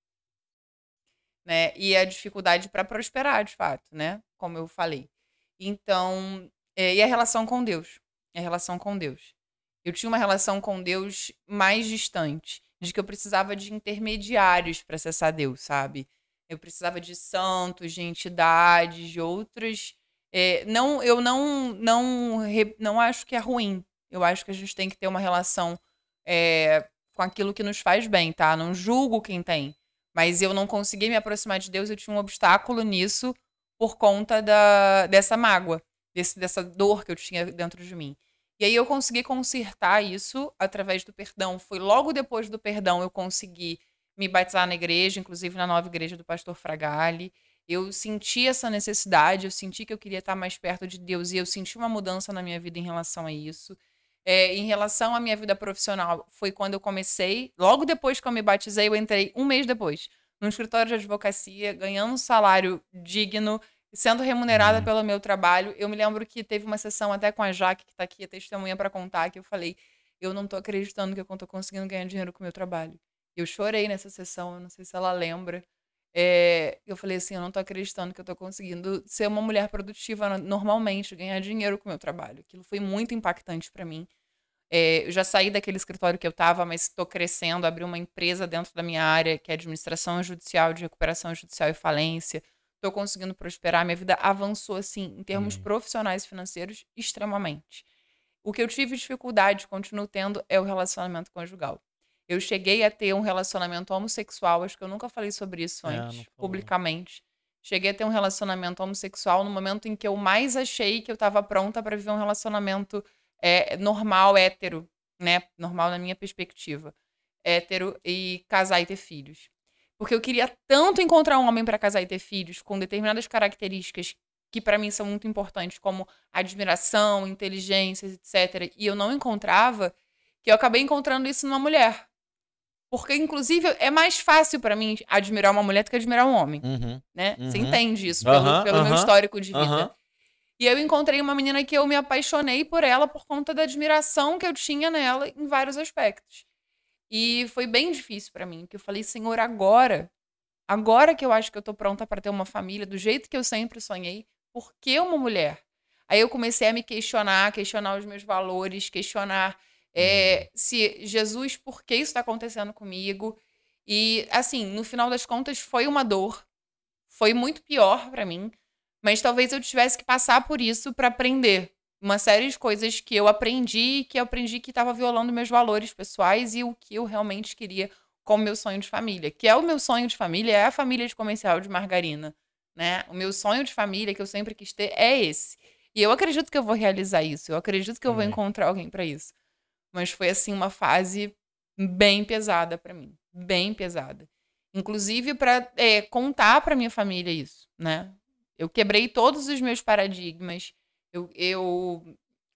né? E a dificuldade para prosperar, de fato, né? Como eu falei. Então, e a relação com Deus. A relação com Deus. Eu tinha uma relação com Deus mais distante, de que eu precisava de intermediários para acessar Deus, sabe? Eu precisava de santos, de entidades, de outras. Eu não acho que é ruim. Eu acho que a gente tem que ter uma relação com aquilo que nos faz bem, tá? Não julgo quem tem. Mas eu não consegui me aproximar de Deus, eu tinha um obstáculo nisso por conta dessa mágoa, dessa dor que eu tinha dentro de mim. E aí eu consegui consertar isso através do perdão. Foi logo depois do perdão eu consegui me batizar na igreja, inclusive na nova igreja do pastor Fragale. Eu senti essa necessidade, eu senti que eu queria estar mais perto de Deus e eu senti uma mudança na minha vida em relação a isso. Em relação à minha vida profissional, foi quando eu comecei, logo depois que eu me batizei, eu entrei um mês depois, num escritório de advocacia, ganhando um salário digno, sendo remunerada pelo meu trabalho. Eu me lembro que teve uma sessão até com a Jaque, que tá aqui, a testemunha para contar, que eu falei, eu não tô acreditando que eu tô conseguindo ganhar dinheiro com o meu trabalho. Eu chorei nessa sessão, eu não sei se ela lembra. Eu falei assim, eu não tô acreditando que eu tô conseguindo ser uma mulher produtiva normalmente, ganhar dinheiro com o meu trabalho. Aquilo foi muito impactante para mim. Eu já saí daquele escritório que eu estava, mas estou crescendo, abri uma empresa dentro da minha área, que é administração judicial, de recuperação judicial e falência. Estou conseguindo prosperar, minha vida avançou, assim, em termos profissionais e financeiros, extremamente. O que eu tive dificuldade, continuo tendo, é o relacionamento conjugal. Eu cheguei a ter um relacionamento homossexual, acho que eu nunca falei sobre isso É, não antes, falou. publicamente. Cheguei a ter um relacionamento homossexual no momento em que eu mais achei que eu estava pronta para viver um relacionamento normal, hétero, né? Normal na minha perspectiva. Hétero e casar e ter filhos. Porque eu queria tanto encontrar um homem para casar e ter filhos com determinadas características que para mim são muito importantes, como admiração, inteligência, etc. E eu não encontrava, que eu acabei encontrando isso numa mulher. Porque, inclusive, é mais fácil para mim admirar uma mulher do que admirar um homem, né? Você entende isso pelo meu histórico de vida. E eu encontrei uma menina que eu me apaixonei por ela por conta da admiração que eu tinha nela em vários aspectos. E foi bem difícil para mim, porque eu falei, Senhor, agora que eu acho que eu tô pronta para ter uma família do jeito que eu sempre sonhei, por que uma mulher? Aí eu comecei a me questionar os meus valores, questionar se Jesus, por que isso tá acontecendo comigo? E, assim, no final das contas, foi uma dor. Foi muito pior para mim. Mas talvez eu tivesse que passar por isso para aprender uma série de coisas que eu aprendi que estava violando meus valores pessoais e o que eu realmente queria como meu sonho de família. Que é o meu sonho de família, é a família de comercial de margarina, né? O meu sonho de família que eu sempre quis ter é esse. E eu acredito que eu vou realizar isso. Eu acredito que eu vou encontrar alguém para isso. Mas foi, assim, uma fase bem pesada para mim. Bem pesada. Inclusive para contar para minha família isso, né? Eu quebrei todos os meus paradigmas.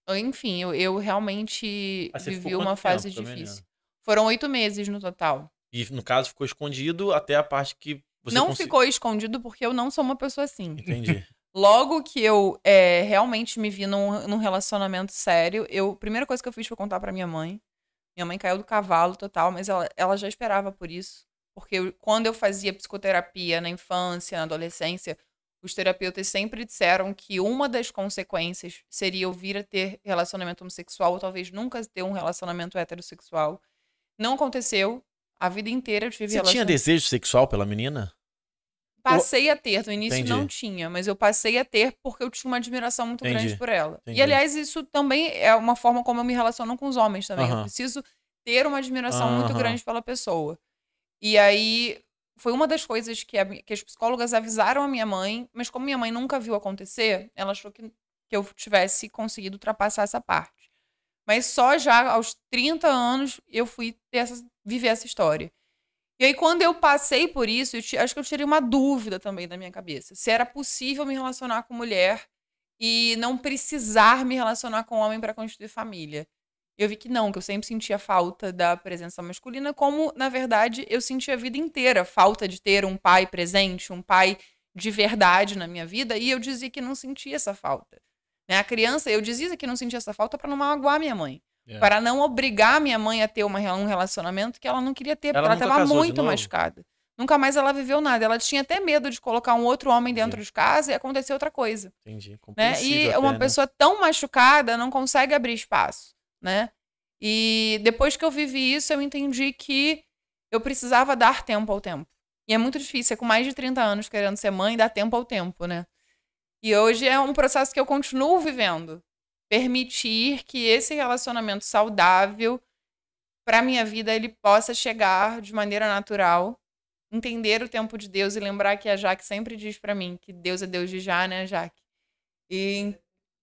Enfim, eu realmente vivi uma fase difícil. Foram 8 meses no total. E, no caso, ficou escondido até a parte que você não ficou escondido porque eu não sou uma pessoa assim. Entendi. Logo que eu realmente me vi num relacionamento sério, a primeira coisa que eu fiz foi contar pra minha mãe. Minha mãe caiu do cavalo total, mas ela já esperava por isso. Porque quando eu fazia psicoterapia na infância, na adolescência, os terapeutas sempre disseram que uma das consequências seria eu vir a ter relacionamento homossexual ou talvez nunca ter um relacionamento heterossexual. Não aconteceu. A vida inteira eu tive Você tinha desejo sexual pela menina? Passei a ter. No início Entendi. não tinha, mas eu passei a ter porque eu tinha uma admiração muito Entendi. grande por ela. Entendi. E, aliás, isso também é uma forma como eu me relaciono com os homens também. Eu preciso ter uma admiração muito grande pela pessoa. E aí, foi uma das coisas que as psicólogas avisaram a minha mãe, mas como minha mãe nunca viu acontecer, ela achou que eu tivesse conseguido ultrapassar essa parte. Mas só já aos 30 anos eu fui viver essa história. E aí, quando eu passei por isso, acho que eu tirei uma dúvida também da minha cabeça. Se era possível me relacionar com mulher e não precisar me relacionar com homem para constituir família. Eu vi que não, que eu sempre sentia falta da presença masculina, como, na verdade, eu sentia a vida inteira falta de ter um pai presente, um pai de verdade na minha vida, e eu dizia que não sentia essa falta. Né? A criança, eu dizia que não sentia essa falta para não magoar minha mãe. Para não obrigar minha mãe a ter um relacionamento que ela não queria ter, porque ela estava muito machucada. Nunca mais ela viveu nada. Ela tinha até medo de colocar um outro homem dentro de casa e acontecer outra coisa. Entendi. Né? E uma pessoa tão machucada não consegue abrir espaço. Né? E depois que eu vivi isso, eu entendi que eu precisava dar tempo ao tempo. E é muito difícil, com mais de 30 anos querendo ser mãe, dar tempo ao tempo, né? E hoje é um processo que eu continuo vivendo. Permitir que esse relacionamento saudável para minha vida ele possa chegar de maneira natural, entender o tempo de Deus e lembrar que a Jaque sempre diz para mim que Deus é Deus de já, né, Jaque? E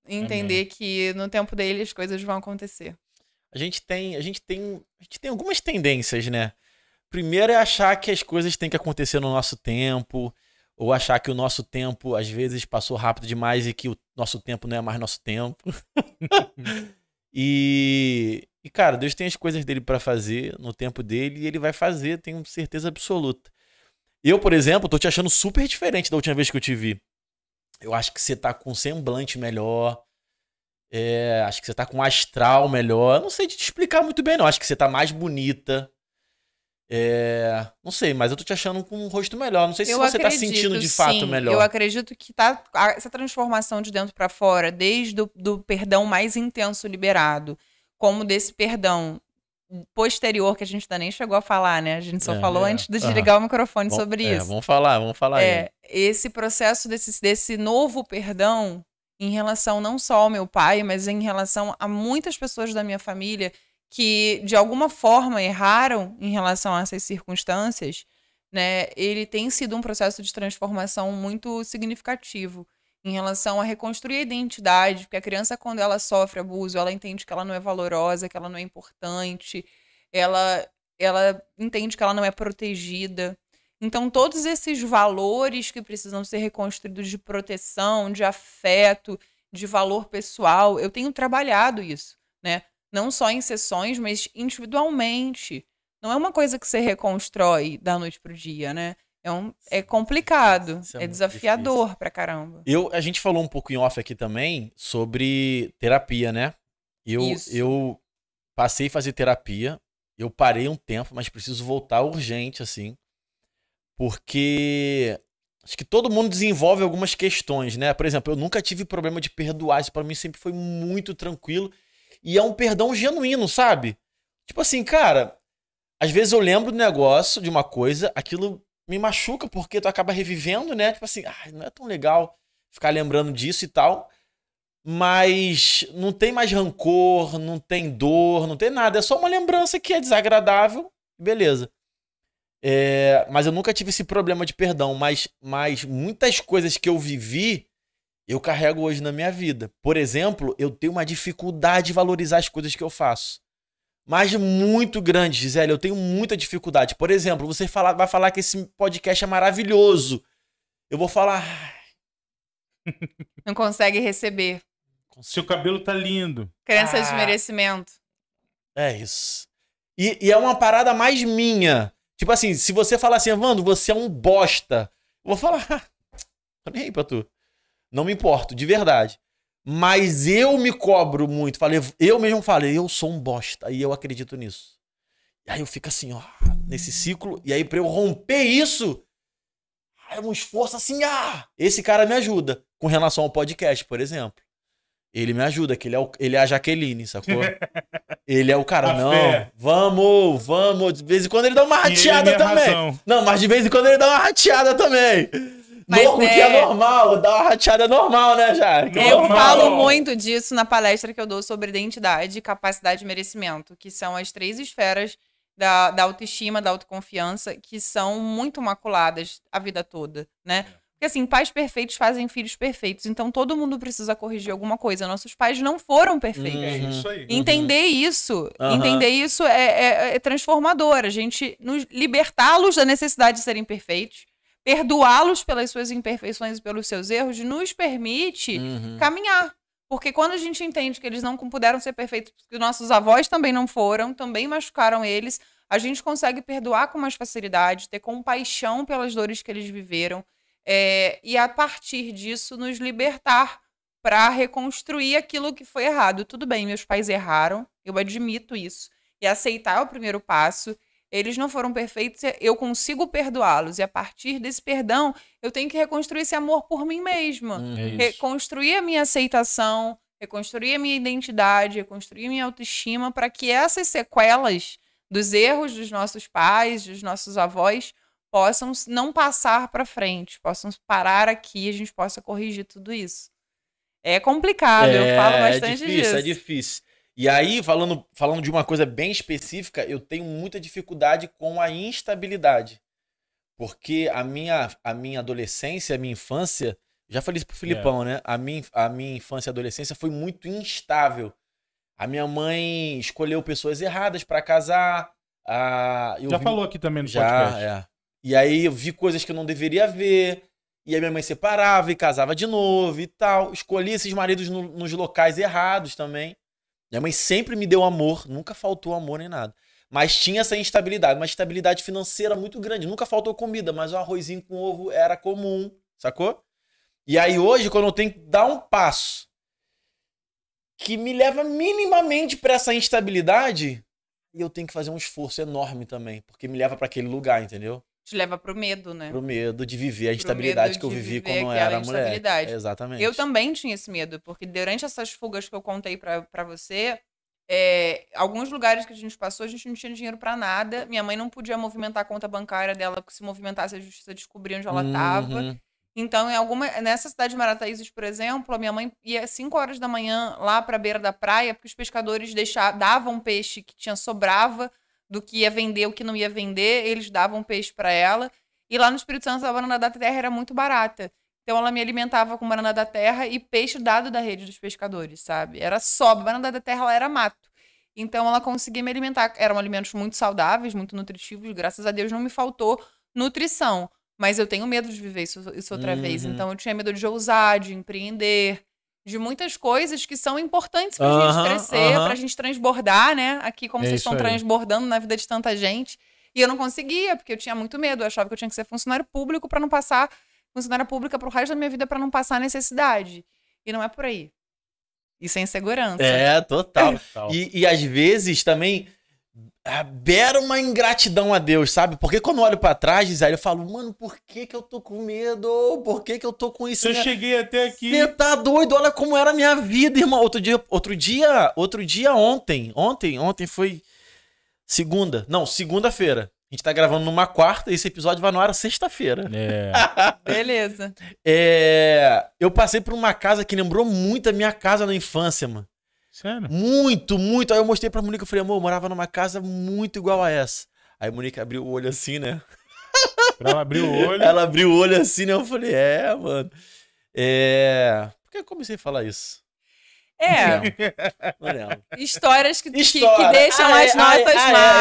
entender que no tempo dele as coisas vão acontecer. A gente tem algumas tendências, né? Primeiro é achar que as coisas têm que acontecer no nosso tempo, ou achar que o nosso tempo, às vezes, passou rápido demais e que o nosso tempo não é mais nosso tempo. E, cara, Deus tem as coisas dele pra fazer no tempo dele e ele vai fazer, tenho certeza absoluta. Eu, por exemplo, tô te achando super diferente da última vez que eu te vi. Eu acho que você tá com um semblante melhor. Acho que você tá com um astral melhor. Eu não sei te explicar muito bem, não. Acho que você tá mais bonita. Não sei, mas eu tô te achando com um rosto melhor. Não sei se você tá sentindo de fato melhor. Eu acredito que essa transformação de dentro pra fora, desde do perdão mais intenso liberado, como desse perdão posterior, que a gente ainda nem chegou a falar, né? A gente só falou antes de desligar o microfone sobre isso. Vamos falar aí. Esse processo desse novo perdão, em relação não só ao meu pai, mas em relação a muitas pessoas da minha família que, de alguma forma, erraram em relação a essas circunstâncias, né? Ele tem sido um processo de transformação muito significativo em relação a reconstruir a identidade, porque a criança, quando ela sofre abuso, ela entende que ela não é valorosa, que ela não é importante, ela entende que ela não é protegida. Então, todos esses valores que precisam ser reconstruídos de proteção, de afeto, de valor pessoal, eu tenho trabalhado isso, né? Não só em sessões, mas individualmente. Não é uma coisa que você reconstrói da noite pro dia, né? É complicado, Isso é muito desafiador difícil. pra caramba. A gente falou um pouco em off aqui também sobre terapia, né? Isso. Eu passei a fazer terapia, eu parei um tempo, mas preciso voltar urgente, assim, porque acho que todo mundo desenvolve algumas questões, né? Por exemplo, eu nunca tive problema de perdoar, isso pra mim sempre foi muito tranquilo, e é um perdão genuíno, sabe? Tipo assim, cara, às vezes eu lembro do negócio, de uma coisa, aquilo me machuca porque tu acaba revivendo, né? Tipo assim, não é tão legal ficar lembrando disso e tal. Mas não tem mais rancor, não tem dor, não tem nada. É só uma lembrança que é desagradável, beleza. Mas eu nunca tive esse problema de perdão. Mas muitas coisas que eu vivi, eu carrego hoje na minha vida. Por exemplo, eu tenho uma dificuldade de valorizar as coisas que eu faço. Mas muito grande, Gisele, eu tenho muita dificuldade. Por exemplo, você vai falar que esse podcast é maravilhoso. Eu vou falar... Não consegue receber. Seu cabelo tá lindo. Crença de merecimento. É isso. E é uma parada mais minha. Tipo assim, se você falar assim, Evandro, você é um bosta. Eu vou falar, tô nem aí pra tu. Não me importo, de verdade. Mas eu me cobro muito. Eu mesmo falei, eu sou um bosta. E eu acredito nisso. E aí eu fico assim, ó, nesse ciclo. E aí pra eu romper isso, é um esforço assim, esse cara me ajuda. Com relação ao podcast, por exemplo. Ele me ajuda, que ele é a Jaqueline, sacou? Ele é o cara, vamos. De vez em quando ele dá uma rateada também. Razão. Não, mas de vez em quando ele dá uma rateada também. Mas que é normal, dá uma rateada normal, né, Jaque? Eu falo muito disso na palestra que eu dou sobre identidade, capacidade e merecimento, que são as 3 esferas da autoestima, da autoconfiança, que são muito maculadas a vida toda, né? Porque assim, pais perfeitos fazem filhos perfeitos. Então todo mundo precisa corrigir alguma coisa. Nossos pais não foram perfeitos. É isso aí. Entender isso é transformador. A gente libertá-los da necessidade de serem perfeitos, perdoá-los pelas suas imperfeições e pelos seus erros, nos permite caminhar. Porque quando a gente entende que eles não puderam ser perfeitos, porque nossos avós também não foram, também machucaram eles, a gente consegue perdoar com mais facilidade, ter compaixão pelas dores que eles viveram. E a partir disso nos libertar para reconstruir aquilo que foi errado. Tudo bem, meus pais erraram, eu admito isso. E aceitar é o primeiro passo. Eles não foram perfeitos, eu consigo perdoá-los. E a partir desse perdão, eu tenho que reconstruir esse amor por mim mesma. Reconstruir a minha aceitação, reconstruir a minha identidade, reconstruir a minha autoestima, para que essas sequelas dos erros dos nossos pais, dos nossos avós, possam não passar para frente, possam parar aqui e a gente possa corrigir tudo isso. É complicado, eu falo bastante disso. É difícil. E aí, falando de uma coisa bem específica, eu tenho muita dificuldade com a instabilidade. Porque a minha adolescência, a minha infância, já falei isso pro Filipão, né? A minha infância e adolescência foi muito instável. A minha mãe escolheu pessoas erradas para casar. Falou aqui também no podcast. E aí eu vi coisas que eu não deveria ver, e a minha mãe separava e casava de novo e tal. Escolhi esses maridos nos locais errados também. Minha mãe sempre me deu amor, nunca faltou amor nem nada. Mas tinha essa instabilidade, uma estabilidade financeira muito grande. Nunca faltou comida, mas o arrozinho com ovo era comum, sacou? E aí hoje, quando eu tenho que dar um passo que me leva minimamente para essa instabilidade, eu tenho que fazer um esforço enorme também, porque me leva para aquele lugar, entendeu? Te leva pro medo, né? Pro medo de viver a instabilidade que eu vivi quando eu era mulher. Exatamente. Eu também tinha esse medo, porque durante essas fugas que eu contei pra você, alguns lugares que a gente passou, a gente não tinha dinheiro pra nada. Minha mãe não podia movimentar a conta bancária dela, porque se movimentasse a justiça descobria onde ela tava. Então, nessa cidade de Marataízes, por exemplo, a minha mãe ia às 5 horas da manhã lá para a beira da praia, porque os pescadores davam peixe que sobrava do que ia vender, o que não ia vender, eles davam peixe para ela. E lá no Espírito Santo, a banana da terra era muito barata. Então, ela me alimentava com banana da terra e peixe dado da rede dos pescadores, sabe? Era só, banana da terra, ela era mato. Então, ela conseguia me alimentar. Eram alimentos muito saudáveis, muito nutritivos. Graças a Deus, não me faltou nutrição. Mas eu tenho medo de viver isso outra vez. Então, eu tinha medo de ousar, de empreender, de muitas coisas que são importantes pra gente crescer, pra gente transbordar, né? Aqui, como vocês estão transbordando na vida de tanta gente. E eu não conseguia, porque eu tinha muito medo. Eu achava que eu tinha que ser funcionário público pra não passar... funcionária pública pro resto da minha vida pra não passar necessidade. E não é por aí. Isso é insegurança. É, total. E às vezes também beira uma ingratidão a Deus, sabe? Porque quando eu olho pra trás, Gisele, eu falo, mano, por que que eu tô com medo? Por que que eu tô com isso? Eu cheguei até aqui. Você tá doido? Olha como era a minha vida, irmão. Ontem foi segunda-feira. A gente tá gravando numa quarta e esse episódio vai no ar sexta-feira. Beleza. Eu passei por uma casa que lembrou muito a minha casa na infância, mano. Sério? Muito, muito. Aí eu mostrei pra Monique, eu falei, amor, eu morava numa casa muito igual a essa. Aí a Monique abriu o olho assim, né? Ela abriu o olho. Ela abriu o olho assim, né? Eu falei, mano. Por que eu comecei a falar isso? Não lembro. Histórias que deixam as nossas marcas.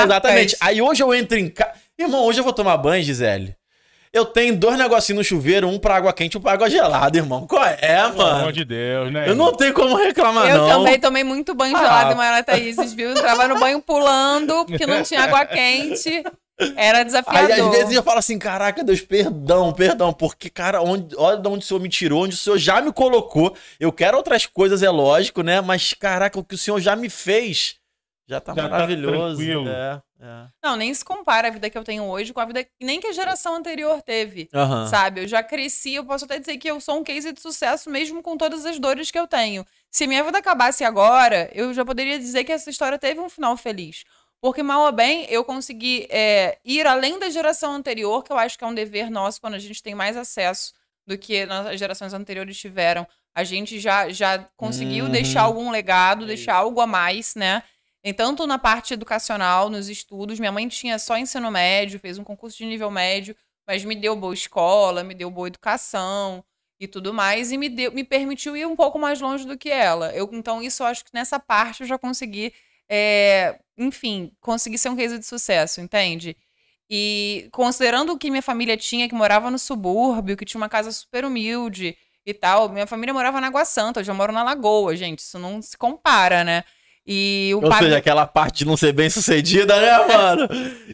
Exatamente. Aí hoje eu entro em casa... Irmão, hoje eu vou tomar banho, Gisele. Eu tenho 2 negocinhos no chuveiro, um pra água quente e um pra água gelada, irmão. Qual é, mano? Pelo amor de Deus, né? Eu não tenho como reclamar, não. Eu também tomei muito banho gelado em Marataízes, viu? Entrava no banho pulando, porque não tinha água quente. Era desafiador. Aí, às vezes, eu falo assim, caraca, Deus, perdão, porque, cara, olha de onde o Senhor me tirou, onde o Senhor já me colocou. Eu quero outras coisas, é lógico, né? Mas, caraca, o que o Senhor já me fez já tá maravilhoso. Não, nem se compara a vida que eu tenho hoje com a vida nem que a geração anterior teve, sabe? Eu já cresci, eu posso até dizer que eu sou um case de sucesso mesmo com todas as dores que eu tenho. Se minha vida acabasse agora, eu já poderia dizer que essa história teve um final feliz. Porque, mal ou bem, eu consegui ir além da geração anterior, que eu acho que é um dever nosso quando a gente tem mais acesso do que as gerações anteriores tiveram. A gente já conseguiu deixar algum legado, deixar algo a mais, né? E tanto na parte educacional, nos estudos. Minha mãe tinha só ensino médio, fez um concurso de nível médio, mas me deu boa escola, me deu boa educação e tudo mais, e me permitiu ir um pouco mais longe do que ela. Então, isso eu acho que nessa parte eu já consegui... enfim, consegui ser um case de sucesso, entende? E considerando o que minha família tinha, que morava no subúrbio, que tinha uma casa super humilde e tal, minha família morava na Água Santa, eu já moro na Lagoa, gente, isso não se compara, né? E Ou seja, aquela parte de não ser bem sucedida, né, mano?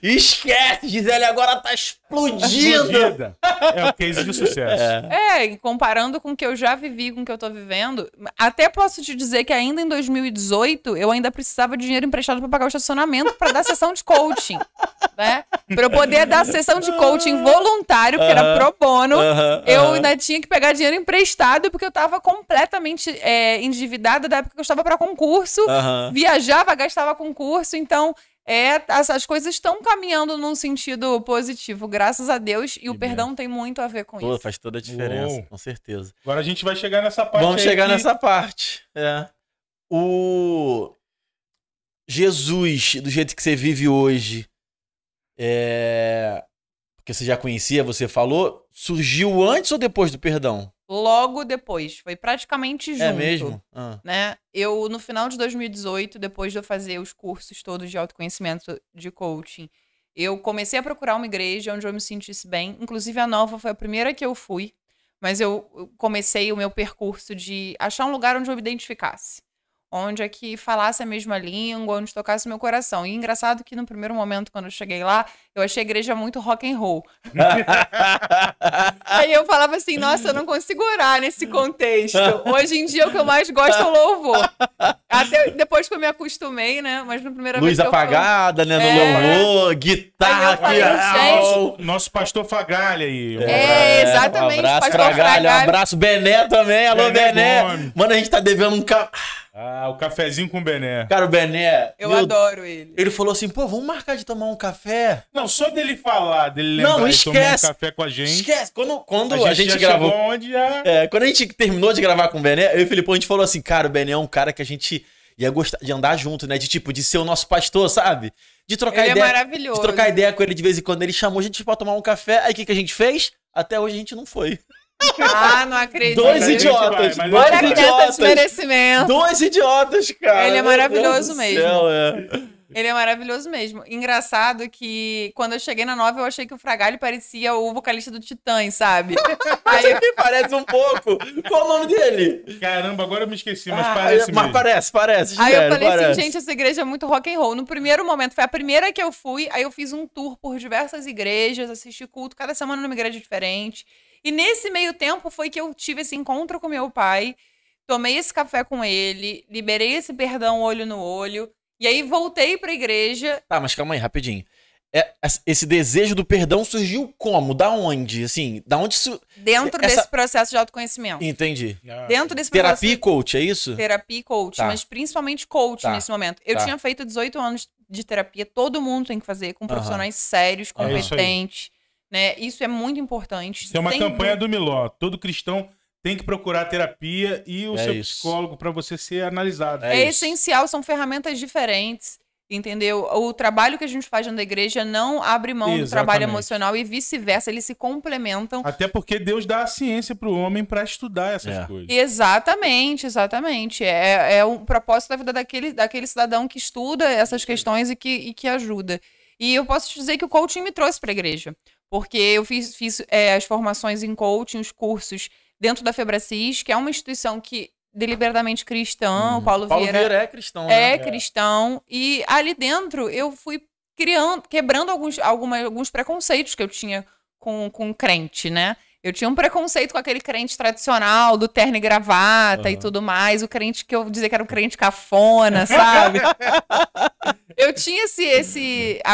Esquece, Gisele agora tá explodida. É o case de sucesso. E comparando com o que eu já vivi, com o que eu tô vivendo, até posso te dizer que ainda em 2018, eu ainda precisava de dinheiro emprestado pra pagar o estacionamento pra dar sessão de coaching, né? Pra eu poder dar sessão de coaching voluntário, que era pro bono, eu ainda tinha que pegar dinheiro emprestado, porque eu tava completamente endividada da época que eu estava pra concurso, viajava, gastava concurso, então as coisas estão caminhando num sentido positivo, graças a Deus, e o perdão tem muito a ver com isso. Faz toda a diferença, com certeza. Agora a gente vai chegar nessa parte. Vamos chegar nessa parte. O Jesus, do jeito que você vive hoje, porque você já conhecia, você falou, surgiu antes ou depois do perdão? Logo depois, foi praticamente junto. É mesmo? Né? Eu, no final de 2018, depois de eu fazer os cursos todos de autoconhecimento de coaching, eu comecei a procurar uma igreja onde eu me sentisse bem. Inclusive, a Nova foi a primeira que eu fui, mas eu comecei o meu percurso de achar um lugar onde eu me identificasse. Onde é que falasse a mesma língua, onde tocasse o meu coração. E engraçado que no primeiro momento, quando eu cheguei lá, eu achei a igreja muito rock and roll. Aí eu falava assim, nossa, eu não consigo orar nesse contexto. Hoje em dia, o que eu mais gosto é o louvor. Até depois que eu me acostumei, né? Mas no primeiro Luz apagada, né? No louvor, guitarra aqui. Nosso pastor Fagalha aí. Exatamente. Um abraço, pastor Fagalha. Um abraço, Bené também. Alô, Bené. Mano, a gente tá devendo um... Ah, o cafezinho com o Bené. Cara, o Bené... Eu adoro ele. Ele falou assim, pô, vamos marcar de tomar um café? Não, só dele falar, dele lembrar Não, de tomar um esquece. café com a gente. Esquece. Quando A a gente gente já gravou... chegou onde já... Quando a gente terminou de gravar com o Bené, eu e o Felipão, a gente falou assim, cara, o Bené é um cara que a gente ia gostar de andar junto, né? De ser o nosso pastor, sabe? De trocar Ele ideia. é maravilhoso. De trocar ideia com ele de vez em quando. Ele chamou a gente pra tomar um café. Aí o que a gente fez? Até hoje a gente não foi. Ah, não acredito. Dois Mas a gente idiotas. vai, mas Olha a a gente criança idiotas. de merecimento. Dois idiotas, cara. Ele é Meu Deus maravilhoso do mesmo. céu, é. Ele é maravilhoso mesmo. Engraçado que quando eu cheguei na Nova, eu achei que o Fragalho parecia o vocalista do Titãs, sabe? Aí eu... Ele parece um pouco. Qual o nome dele? Caramba, agora eu me esqueci, mas Ah, parece mas mesmo. parece. Aí eu sério, falei parece. assim, gente, essa igreja é muito rock and roll. No primeiro momento, foi a primeira que eu fui, aí eu fiz um tour por diversas igrejas, assisti culto, cada semana numa igreja diferente. E nesse meio tempo foi que eu tive esse encontro com meu pai, tomei esse café com ele, liberei esse perdão olho no olho, e aí voltei pra igreja. Tá, mas calma aí, rapidinho. Esse desejo do perdão surgiu como? Da onde? Assim, da onde isso... Dentro Essa- desse processo de autoconhecimento. Entendi. Ah, Dentro desse Terapia e processo coach, é isso? terapia e coach, Tá. mas principalmente coach Tá. nesse momento. Eu Tá. tinha feito 18 anos de terapia, todo mundo tem que fazer, com Aham. profissionais sérios, É isso aí. competentes, né? Isso é muito importante. Isso é uma Sem campanha dúvida. do Miló. Todo cristão tem que procurar terapia e o É seu isso. psicólogo para você ser analisado. É É isso. essencial, são ferramentas diferentes, entendeu? O trabalho que a gente faz dentro da igreja não abre mão do trabalho Exatamente. emocional e vice-versa, eles se complementam. Até porque Deus dá a ciência pro homem para estudar essas É. coisas. Exatamente, exatamente. É um propósito da vida daquele cidadão que estuda essas questões e que ajuda. E eu posso te dizer que o coaching me trouxe para a igreja, porque eu fiz as formações em coaching, os cursos dentro da Febracis, que é uma instituição que deliberadamente cristã, o Paulo Vieira é cristão, né? é cristão, e ali dentro eu fui quebrando alguns preconceitos que eu tinha com crente, né? Eu tinha um preconceito com aquele crente tradicional, do terno e gravata e tudo mais, o crente que eu dizia que era um crente cafona, sabe? Eu tinha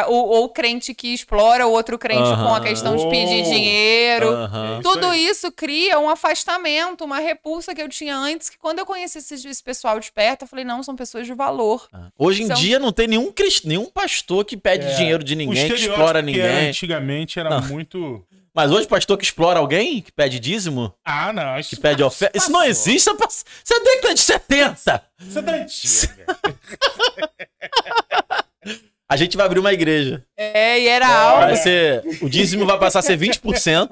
ou o crente que explora o outro crente com a questão de pedir dinheiro. Aham. Tudo isso cria um afastamento, uma repulsa que eu tinha antes, que quando eu conheci esse pessoal de perto, eu falei, não, são pessoas de valor. Hoje em São- dia não tem nenhum pastor que pede É. dinheiro de O ninguém, que estereótipo explora que era ninguém. antigamente era muito... Mas hoje pastor que explora alguém, que pede dízimo, Ah, não. Isso que pede oferta. Isso não existe, isso é década de 70. Isso é da antiga. A gente vai abrir uma igreja. E era Olha. algo. O dízimo vai passar a ser 20%.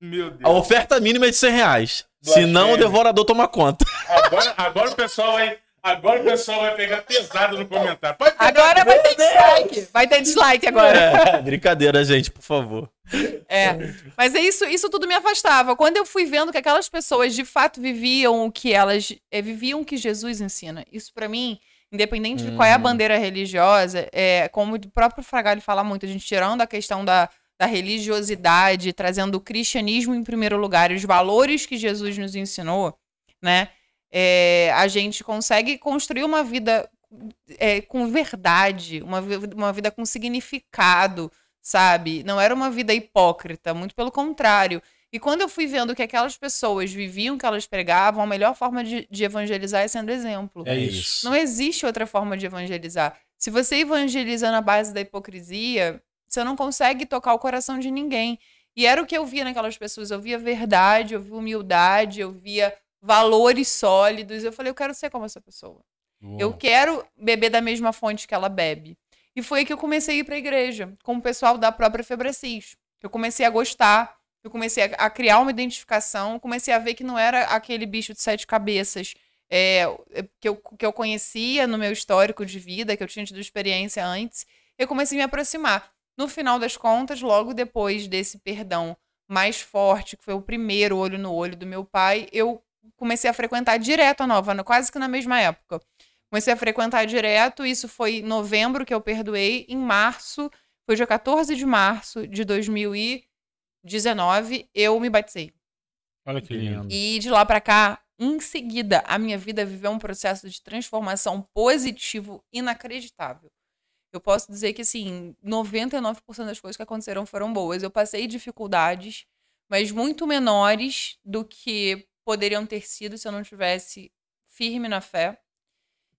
Meu A Deus. oferta mínima é de R$100. Blasfêmia. Senão o devorador toma conta. Agora o pessoal vai pegar pesado no comentário. Pode pegar. Agora vai ter dislike. Vai ter dislike agora. É, brincadeira, gente, por favor. Mas é isso tudo me afastava. Quando eu fui vendo que aquelas pessoas de fato viviam o que elas viviam o que Jesus ensina. Isso pra mim, independente de qual é a bandeira religiosa, como o próprio Fragalho fala muito, a gente tirando a questão da religiosidade, trazendo o cristianismo em primeiro lugar, os valores que Jesus nos ensinou, né? A gente consegue construir uma vida com verdade, uma vida com significado, sabe? Não era uma vida hipócrita, muito pelo contrário. E quando eu fui vendo que aquelas pessoas viviam o que elas pregavam, a melhor forma de evangelizar é sendo exemplo. É isso. Não existe outra forma de evangelizar. Se você evangeliza na base da hipocrisia, você não consegue tocar o coração de ninguém. E era o que eu via naquelas pessoas. Eu via verdade, eu via humildade, eu via valores sólidos. Eu falei, eu quero ser como essa pessoa. Eu quero beber da mesma fonte que ela bebe. E foi aí que eu comecei a ir para a igreja, com o pessoal da própria Febracis. Eu comecei a gostar, eu comecei a criar uma identificação, comecei a ver que não era aquele bicho de 7 cabeças que eu conhecia no meu histórico de vida, que eu tinha tido experiência antes. Eu comecei a me aproximar. No final das contas, logo depois desse perdão mais forte, que foi o primeiro olho no olho do meu pai, eu comecei a frequentar direto a Nova, quase que na mesma época. Comecei a frequentar direto, isso foi em novembro que eu perdoei. Em março, foi dia 14 de março de 2019, eu me batizei. Olha que lindo. E de lá pra cá, em seguida, a minha vida viveu um processo de transformação positivo inacreditável. Eu posso dizer que, assim, 99% das coisas que aconteceram foram boas. Eu passei dificuldades, mas muito menores do que poderiam ter sido se eu não tivesse firme na fé.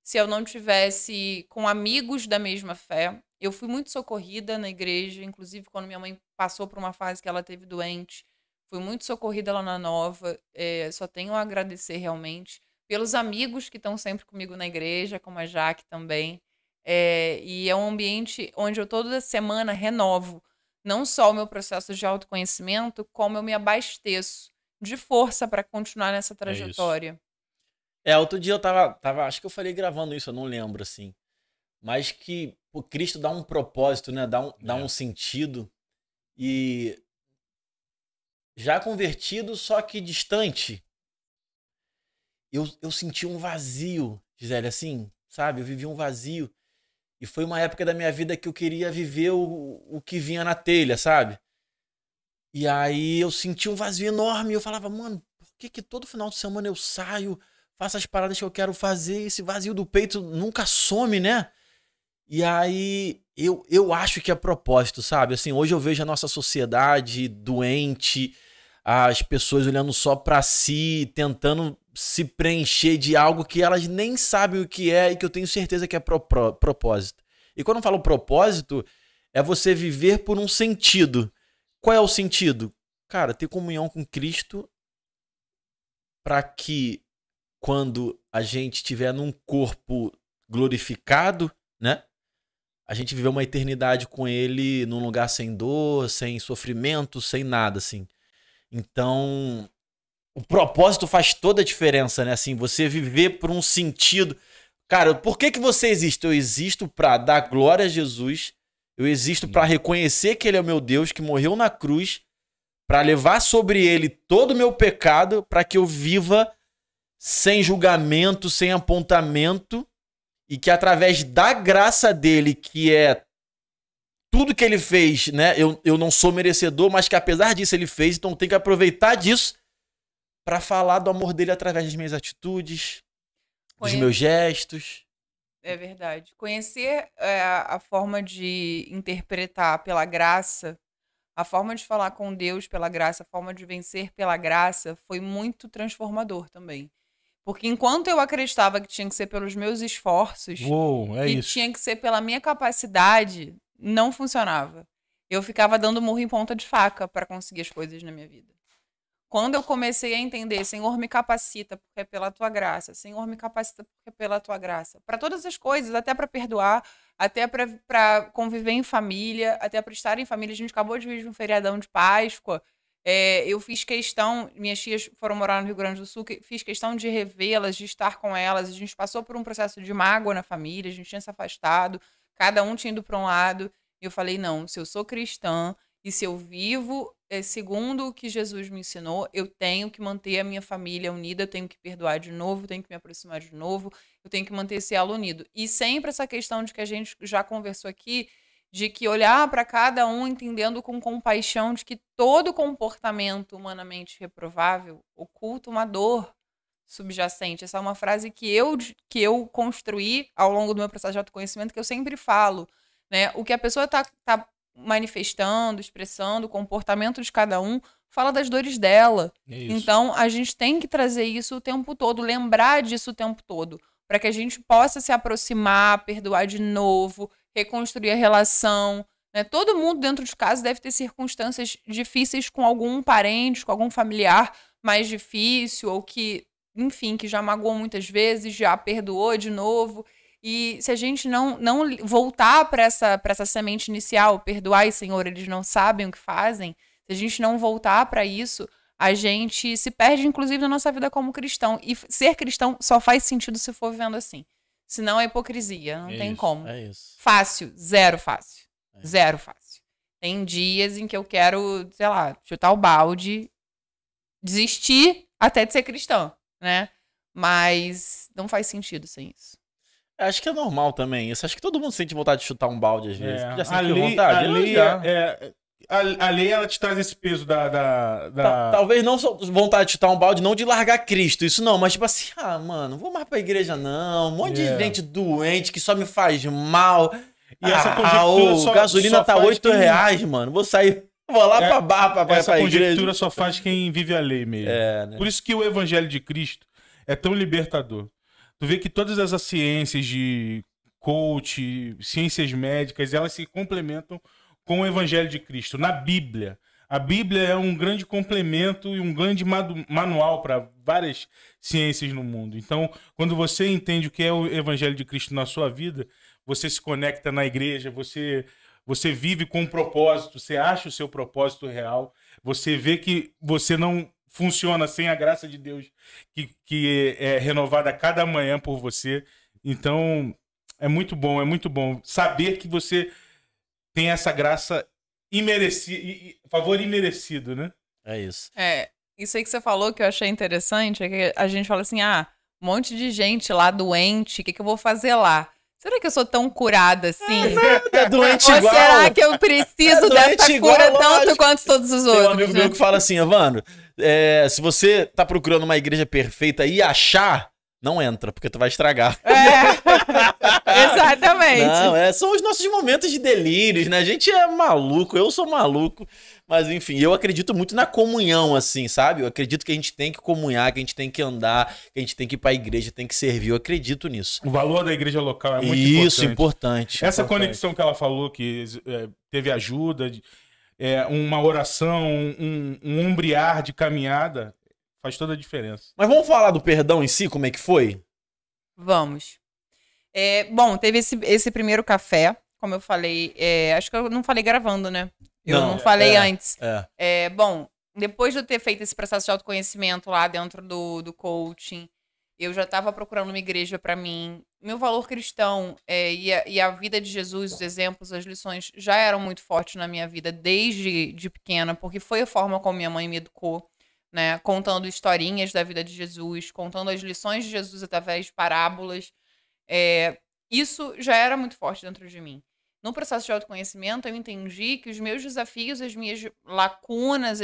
se eu não tivesse com amigos da mesma fé. Eu fui muito socorrida na igreja, inclusive quando minha mãe passou por uma fase que ela teve doente. Fui muito socorrida lá na Nova. Só tenho a agradecer realmente pelos amigos que estão sempre comigo na igreja, como a Jaque também. E é um ambiente onde eu toda semana renovo não só o meu processo de autoconhecimento, como eu me abasteço de força para continuar nessa trajetória. Outro dia eu tava, acho que eu falei gravando isso, eu não lembro, assim. Mas que o Cristo dá um propósito, né? Dá um sentido. E já convertido, só que distante, eu senti um vazio, Gisele, assim, sabe? Eu vivi um vazio. E foi uma época da minha vida que eu queria viver o que vinha na telha, sabe? E aí eu senti um vazio enorme. E eu falava, mano, por que todo final de semana eu saio, faço as paradas que eu quero fazer, esse vazio do peito nunca some, né? E aí eu acho que é propósito, sabe? Assim, hoje eu vejo a nossa sociedade doente, as pessoas olhando só pra si, tentando se preencher de algo que elas nem sabem o que é e que eu tenho certeza que é propósito. E quando eu falo propósito, é você viver por um sentido. Qual é o sentido? Cara, ter comunhão com Cristo para que quando a gente estiver num corpo glorificado, né? A gente viver uma eternidade com Ele num lugar sem dor, sem sofrimento, sem nada, assim. Então, o propósito faz toda a diferença, né? Assim, você viver por um sentido. Cara, por que você existe? Eu existo para dar glória a Jesus. Eu existo para reconhecer que Ele é o meu Deus, que morreu na cruz, para levar sobre Ele todo o meu pecado, para que eu viva sem julgamento, sem apontamento, e que através da graça dele, que é tudo que ele fez, né? Eu não sou merecedor, mas que apesar disso ele fez, então eu tenho que aproveitar disso para falar do amor dele através das minhas atitudes, dos meus gestos. É verdade. Conhecer a forma de interpretar pela graça, a forma de falar com Deus pela graça, a forma de vencer pela graça, foi muito transformador também. Porque enquanto eu acreditava que tinha que ser pelos meus esforços, tinha que ser pela minha capacidade, não funcionava. Eu ficava dando murro em ponta de faca para conseguir as coisas na minha vida. Quando eu comecei a entender, Senhor, me capacita porque é pela tua graça, Senhor, me capacita porque é pela tua graça, para todas as coisas, até para perdoar, até para conviver em família, até para estar em família. A gente acabou de vir um feriadão de Páscoa. Eu fiz questão, minhas tias foram morar no Rio Grande do Sul, fiz questão de revê-las, de estar com elas. A gente passou por um processo de mágoa na família, a gente tinha se afastado, cada um tinha ido para um lado. E eu falei, não, se eu sou cristã e se eu vivo segundo o que Jesus me ensinou, eu tenho que manter a minha família unida, eu tenho que perdoar de novo, eu tenho que me aproximar de novo, eu tenho que manter esse elo unido. E sempre essa questão de que a gente já conversou aqui, de que olhar para cada um entendendo com compaixão de que todo comportamento humanamente reprovável oculta uma dor subjacente. Essa é uma frase que eu construí ao longo do meu processo de autoconhecimento, que eu sempre falo, né? O que a pessoa tá manifestando, expressando, o comportamento de cada um, fala das dores dela. Então, a gente tem que trazer isso o tempo todo, lembrar disso o tempo todo, para que a gente possa se aproximar, perdoar de novo, reconstruir a relação, né? Todo mundo dentro de casa deve ter circunstâncias difíceis com algum parente, com algum familiar mais difícil, ou que, enfim, que já magoou muitas vezes, já perdoou de novo. E se a gente não voltar para essa semente inicial, perdoai, Senhor, eles não sabem o que fazem, se a gente não voltar para isso, a gente se perde, inclusive, na nossa vida como cristão. E ser cristão só faz sentido se for vivendo assim. Senão é hipocrisia, não tem como. É isso. Fácil, zero fácil. Zero fácil. Tem dias em que eu quero, sei lá, chutar o balde, desistir até de ser cristão, né? Mas não faz sentido sem isso. Acho que é normal também isso. Acho que todo mundo sente vontade de chutar um balde às vezes. Já A sentiu lei, vontade? a lei, ela te traz esse peso da... Talvez não só vontade de chutar um balde, não de largar Cristo, isso não, mas tipo assim, mano, não vou mais pra igreja não, um monte de gente doente que só me faz mal. E essa conjectura gasolina tá R$8, mano, vou sair, vou lá pra barra pra igreja. Essa conjectura só faz quem vive a lei mesmo. Né? Por isso que o evangelho de Cristo é tão libertador. tu vê que todas essas ciências de coach, ciências médicas, elas se complementam com o Evangelho de Cristo. Na Bíblia, a Bíblia é um grande complemento e um grande manual para várias ciências no mundo. Então, quando você entende o que é o Evangelho de Cristo na sua vida, você se conecta na igreja, você vive com um propósito, você acha o seu propósito real, você vê que você não funciona sem a graça de Deus, que é renovada a cada manhã por você. Então, é muito bom saber que você tem essa graça imerecida, favor imerecido, né? É isso. Isso aí que você falou que eu achei interessante, é que a gente fala assim, um monte de gente lá doente, o que eu vou fazer lá? Será que eu sou tão curada assim? É doente Ou igual. será que eu preciso dessa igual, cura lógico. tanto quanto todos os Tem outros? um amigo né? meu que fala assim, Evandro, se você tá procurando uma igreja perfeita e achar, não entra, porque tu vai estragar. Exatamente. Não, são os nossos momentos de delírios, né? A gente é maluco, eu sou maluco. Mas enfim, eu acredito muito na comunhão, assim, sabe? Eu acredito que a gente tem que comunhar, que a gente tem que andar, que a gente tem que ir pra igreja, tem que servir. Eu acredito nisso. O valor da igreja local é muito importante. Isso, importante. Essa conexão que ela falou, que teve ajuda, uma oração, um ombrear de caminhada, faz toda a diferença. Mas vamos falar do perdão em si, como é que foi? Vamos. Bom, teve esse primeiro café, como eu falei, acho que eu não falei gravando, né? Eu não falei antes. Bom, depois de eu ter feito esse processo de autoconhecimento lá dentro do coaching, eu já estava procurando uma igreja para mim. Meu valor cristão e a vida de Jesus, os exemplos, as lições já eram muito fortes na minha vida desde de pequena, porque foi a forma como minha mãe me educou, né? Contando historinhas da vida de Jesus, contando as lições de Jesus através de parábolas. Isso já era muito forte dentro de mim. No processo de autoconhecimento, eu entendi que os meus desafios, as minhas lacunas,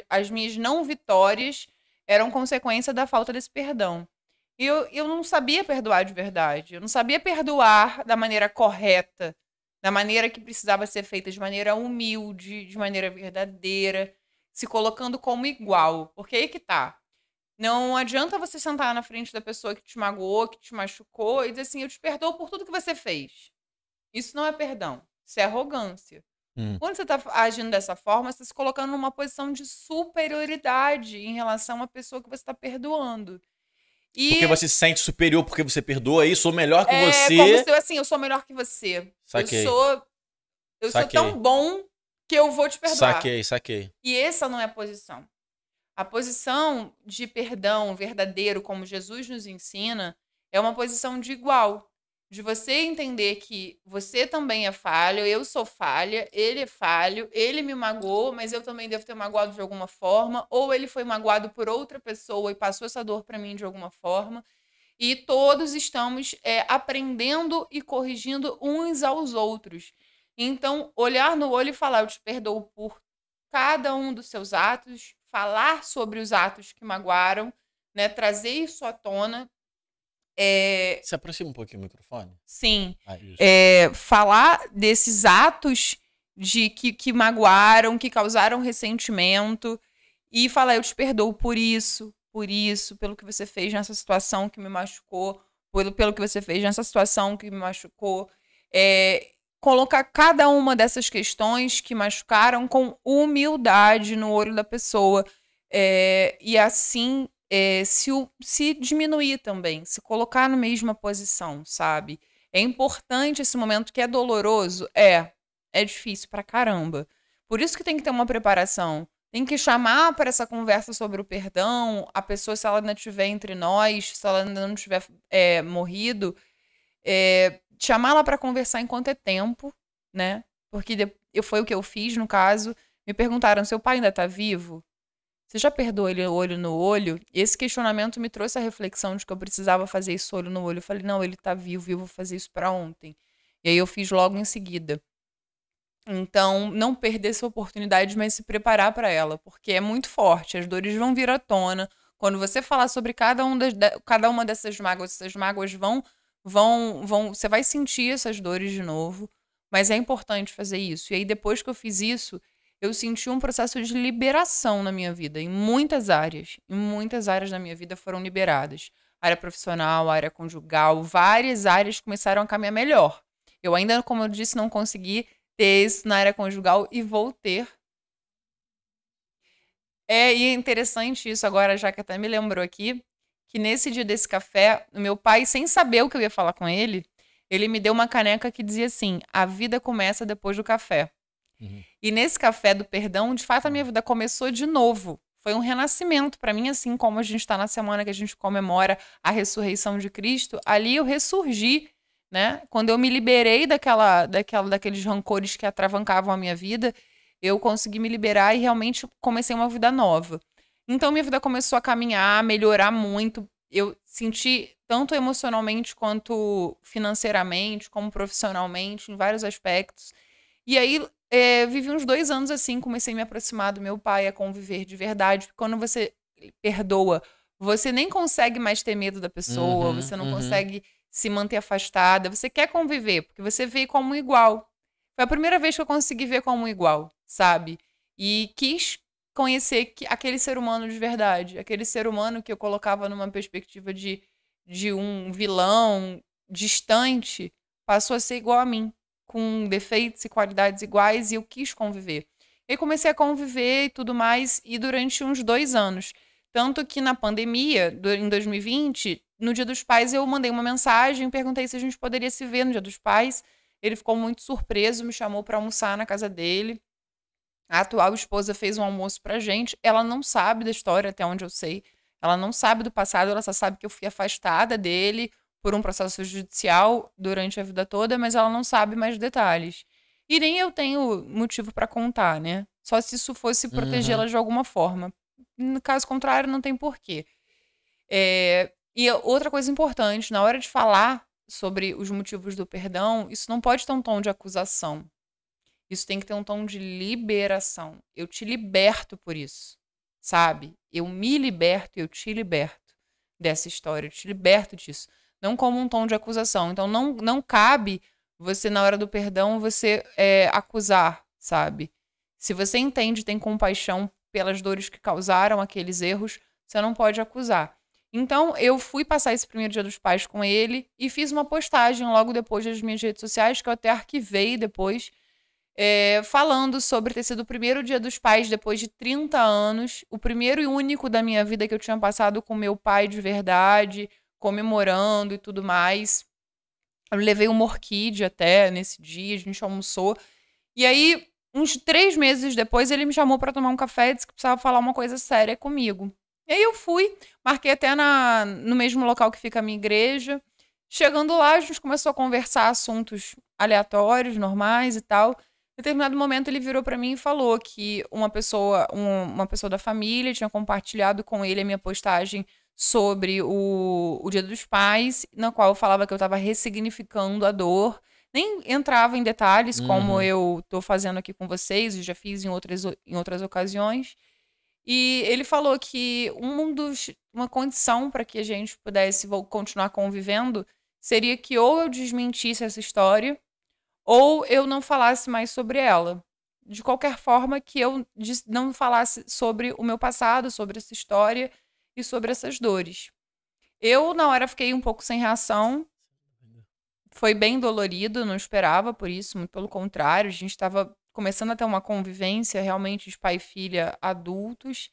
as minhas não vitórias eram consequência da falta desse perdão. E eu não sabia perdoar de verdade. Eu não sabia perdoar da maneira correta, da maneira que precisava ser feita, de maneira humilde, de maneira verdadeira, se colocando como igual. Porque aí que tá. Não adianta você sentar na frente da pessoa que te magoou, que te machucou, e dizer assim, eu te perdoo por tudo que você fez. Isso não é perdão, isso é arrogância. Quando você está agindo dessa forma, você está se colocando numa posição de superioridade em relação à pessoa que você está perdoando. Porque você se sente superior porque você perdoa aí, sou melhor que você. Como se assim, eu sou melhor que você. Saquei. Eu sou tão bom que eu vou te perdoar. Saquei. E essa não é a posição. A posição de perdão verdadeiro, como Jesus nos ensina, é uma posição de igual. De você entender que você também é falho, eu sou falha, ele é falho, ele me magoou, mas eu também devo ter magoado de alguma forma, ou ele foi magoado por outra pessoa e passou essa dor para mim de alguma forma. E todos estamos aprendendo e corrigindo uns aos outros. Então, olhar no olho e falar, eu te perdoo por cada um dos seus atos, falar sobre os atos que magoaram, né, trazer isso à tona. Se aproxima um pouquinho do microfone. Sim. Isso. Falar desses atos que magoaram, que causaram ressentimento, e falar, eu te perdoo por isso, pelo que você fez nessa situação que me machucou, pelo que você fez nessa situação que me machucou. Colocar cada uma dessas questões que machucaram com humildade no olho da pessoa. E assim... se diminuir também, se colocar na mesma posição, sabe? É importante esse momento que é doloroso, é difícil pra caramba. Por isso que tem que ter uma preparação. Tem que chamar para essa conversa sobre o perdão, a pessoa, se ela ainda estiver entre nós, se ela ainda não tiver morrido, chamá-la para conversar enquanto é tempo, né? Porque foi o que eu fiz, no caso. Me perguntaram, seu pai ainda tá vivo? Você já perdoou ele olho no olho? Esse questionamento me trouxe a reflexão de que eu precisava fazer isso olho no olho. Eu falei, não, ele tá vivo e eu vou fazer isso pra ontem. E aí eu fiz logo em seguida. Então, não perder essa oportunidade, mas se preparar para ela, porque é muito forte. As dores vão vir à tona. Quando você falar sobre cada uma dessas mágoas, essas mágoas vão... Você vai sentir essas dores de novo, mas é importante fazer isso. E aí, depois que eu fiz isso, eu senti um processo de liberação na minha vida, em muitas áreas. Em muitas áreas da minha vida foram liberadas. área profissional, área conjugal, várias áreas começaram a caminhar melhor. Eu ainda, como eu disse, não consegui ter isso na área conjugal e vou ter. E é interessante isso agora, já que até me lembrou aqui, que nesse dia desse café, o meu pai, sem saber o que eu ia falar com ele me deu uma caneca que dizia assim: a vida começa depois do café. E nesse café do perdão, de fato, a minha vida começou de novo. Foi um renascimento para mim, assim como a gente está na semana que a gente comemora a ressurreição de Cristo. Ali eu ressurgi, né? Quando eu me liberei daqueles rancores que atravancavam a minha vida, eu consegui me liberar e realmente comecei uma vida nova. Então, minha vida começou a caminhar, a melhorar muito. Eu senti, tanto emocionalmente quanto financeiramente, como profissionalmente, em vários aspectos. E aí, vivi uns 2 anos assim, comecei a me aproximar do meu pai, a conviver de verdade. Quando você perdoa, você nem consegue mais ter medo da pessoa, você não consegue se manter afastada, você quer conviver, porque você vê como igual. Foi a primeira vez que eu consegui ver como igual, sabe? E quis conhecer aquele ser humano de verdade, aquele ser humano que eu colocava numa perspectiva de um vilão distante, passou a ser igual a mim, com defeitos e qualidades iguais, e eu quis conviver. E comecei a conviver e tudo mais, e durante uns 2 anos. Tanto que na pandemia, em 2020, no Dia dos Pais, eu mandei uma mensagem, perguntei se a gente poderia se ver no Dia dos Pais. Ele ficou muito surpreso, me chamou para almoçar na casa dele. A atual esposa fez um almoço pra gente. Ela não sabe da história, até onde eu sei. Ela não sabe do passado, ela só sabe que eu fui afastada dele por um processo judicial durante a vida toda, mas ela não sabe mais detalhes. E nem eu tenho motivo para contar, né? Só se isso fosse protegê-la de alguma forma. No caso contrário, não tem porquê. E outra coisa importante, na hora de falar sobre os motivos do perdão, isso não pode ter um tom de acusação. Isso tem que ter um tom de liberação. Eu te liberto por isso, sabe? Eu me liberto e eu te liberto dessa história. Eu te liberto disso. Não como um tom de acusação. Então, não cabe você, na hora do perdão, você acusar, sabe? Se você entende, tem compaixão pelas dores que causaram aqueles erros, você não pode acusar. Então, eu fui passar esse primeiro Dia dos Pais com ele e fiz uma postagem logo depois das minhas redes sociais, que eu até arquivei depois, falando sobre ter sido o primeiro Dia dos Pais depois de 30 anos, o primeiro e único da minha vida que eu tinha passado com meu pai de verdade, comemorando e tudo mais. Eu levei um orquídea até nesse dia, a gente almoçou. E aí, uns 3 meses depois, ele me chamou para tomar um café e disse que precisava falar uma coisa séria comigo. E aí eu fui, marquei até no mesmo local que fica a minha igreja. Chegando lá, a gente começou a conversar assuntos aleatórios, normais e tal. Em determinado momento, ele virou para mim e falou que uma pessoa da família tinha compartilhado com ele a minha postagem sobre o Dia dos Pais, na qual eu falava que eu estava ressignificando a dor. Nem entrava em detalhes, como eu tô fazendo aqui com vocês, e já fiz em outras ocasiões. E ele falou que uma condição para que a gente pudesse continuar convivendo seria que ou eu desmentisse essa história, ou eu não falasse mais sobre ela. De qualquer forma, que eu não falasse sobre o meu passado, sobre essa história e sobre essas dores. Eu, na hora, fiquei um pouco sem reação. Foi bem dolorido, não esperava por isso, muito pelo contrário. A gente estava começando a ter uma convivência realmente de pai e filha adultos.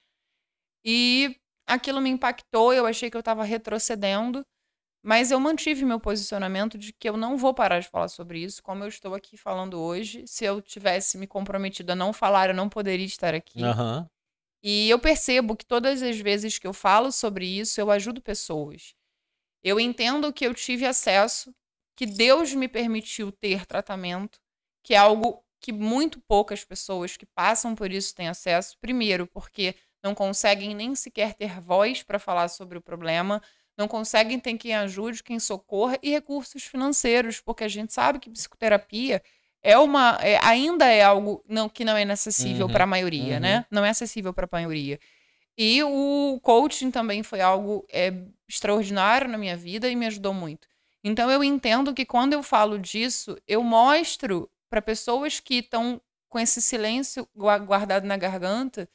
E aquilo me impactou, eu achei que eu estava retrocedendo. Mas eu mantive meu posicionamento de que eu não vou parar de falar sobre isso, como eu estou aqui falando hoje. Se eu tivesse me comprometido a não falar, eu não poderia estar aqui. E eu percebo que todas as vezes que eu falo sobre isso, eu ajudo pessoas. Eu entendo que eu tive acesso, que Deus me permitiu ter tratamento, que é algo que muito poucas pessoas que passam por isso têm acesso. Primeiro, porque não conseguem nem sequer ter voz para falar sobre o problema, não conseguem ter quem ajude, quem socorra, e recursos financeiros, porque a gente sabe que psicoterapia ainda é algo que não é acessível para a maioria, né? Não é acessível para a maioria. E o coaching também foi algo extraordinário na minha vida e me ajudou muito. Então eu entendo que quando eu falo disso, eu mostro para pessoas que estão com esse silêncio guardado na garganta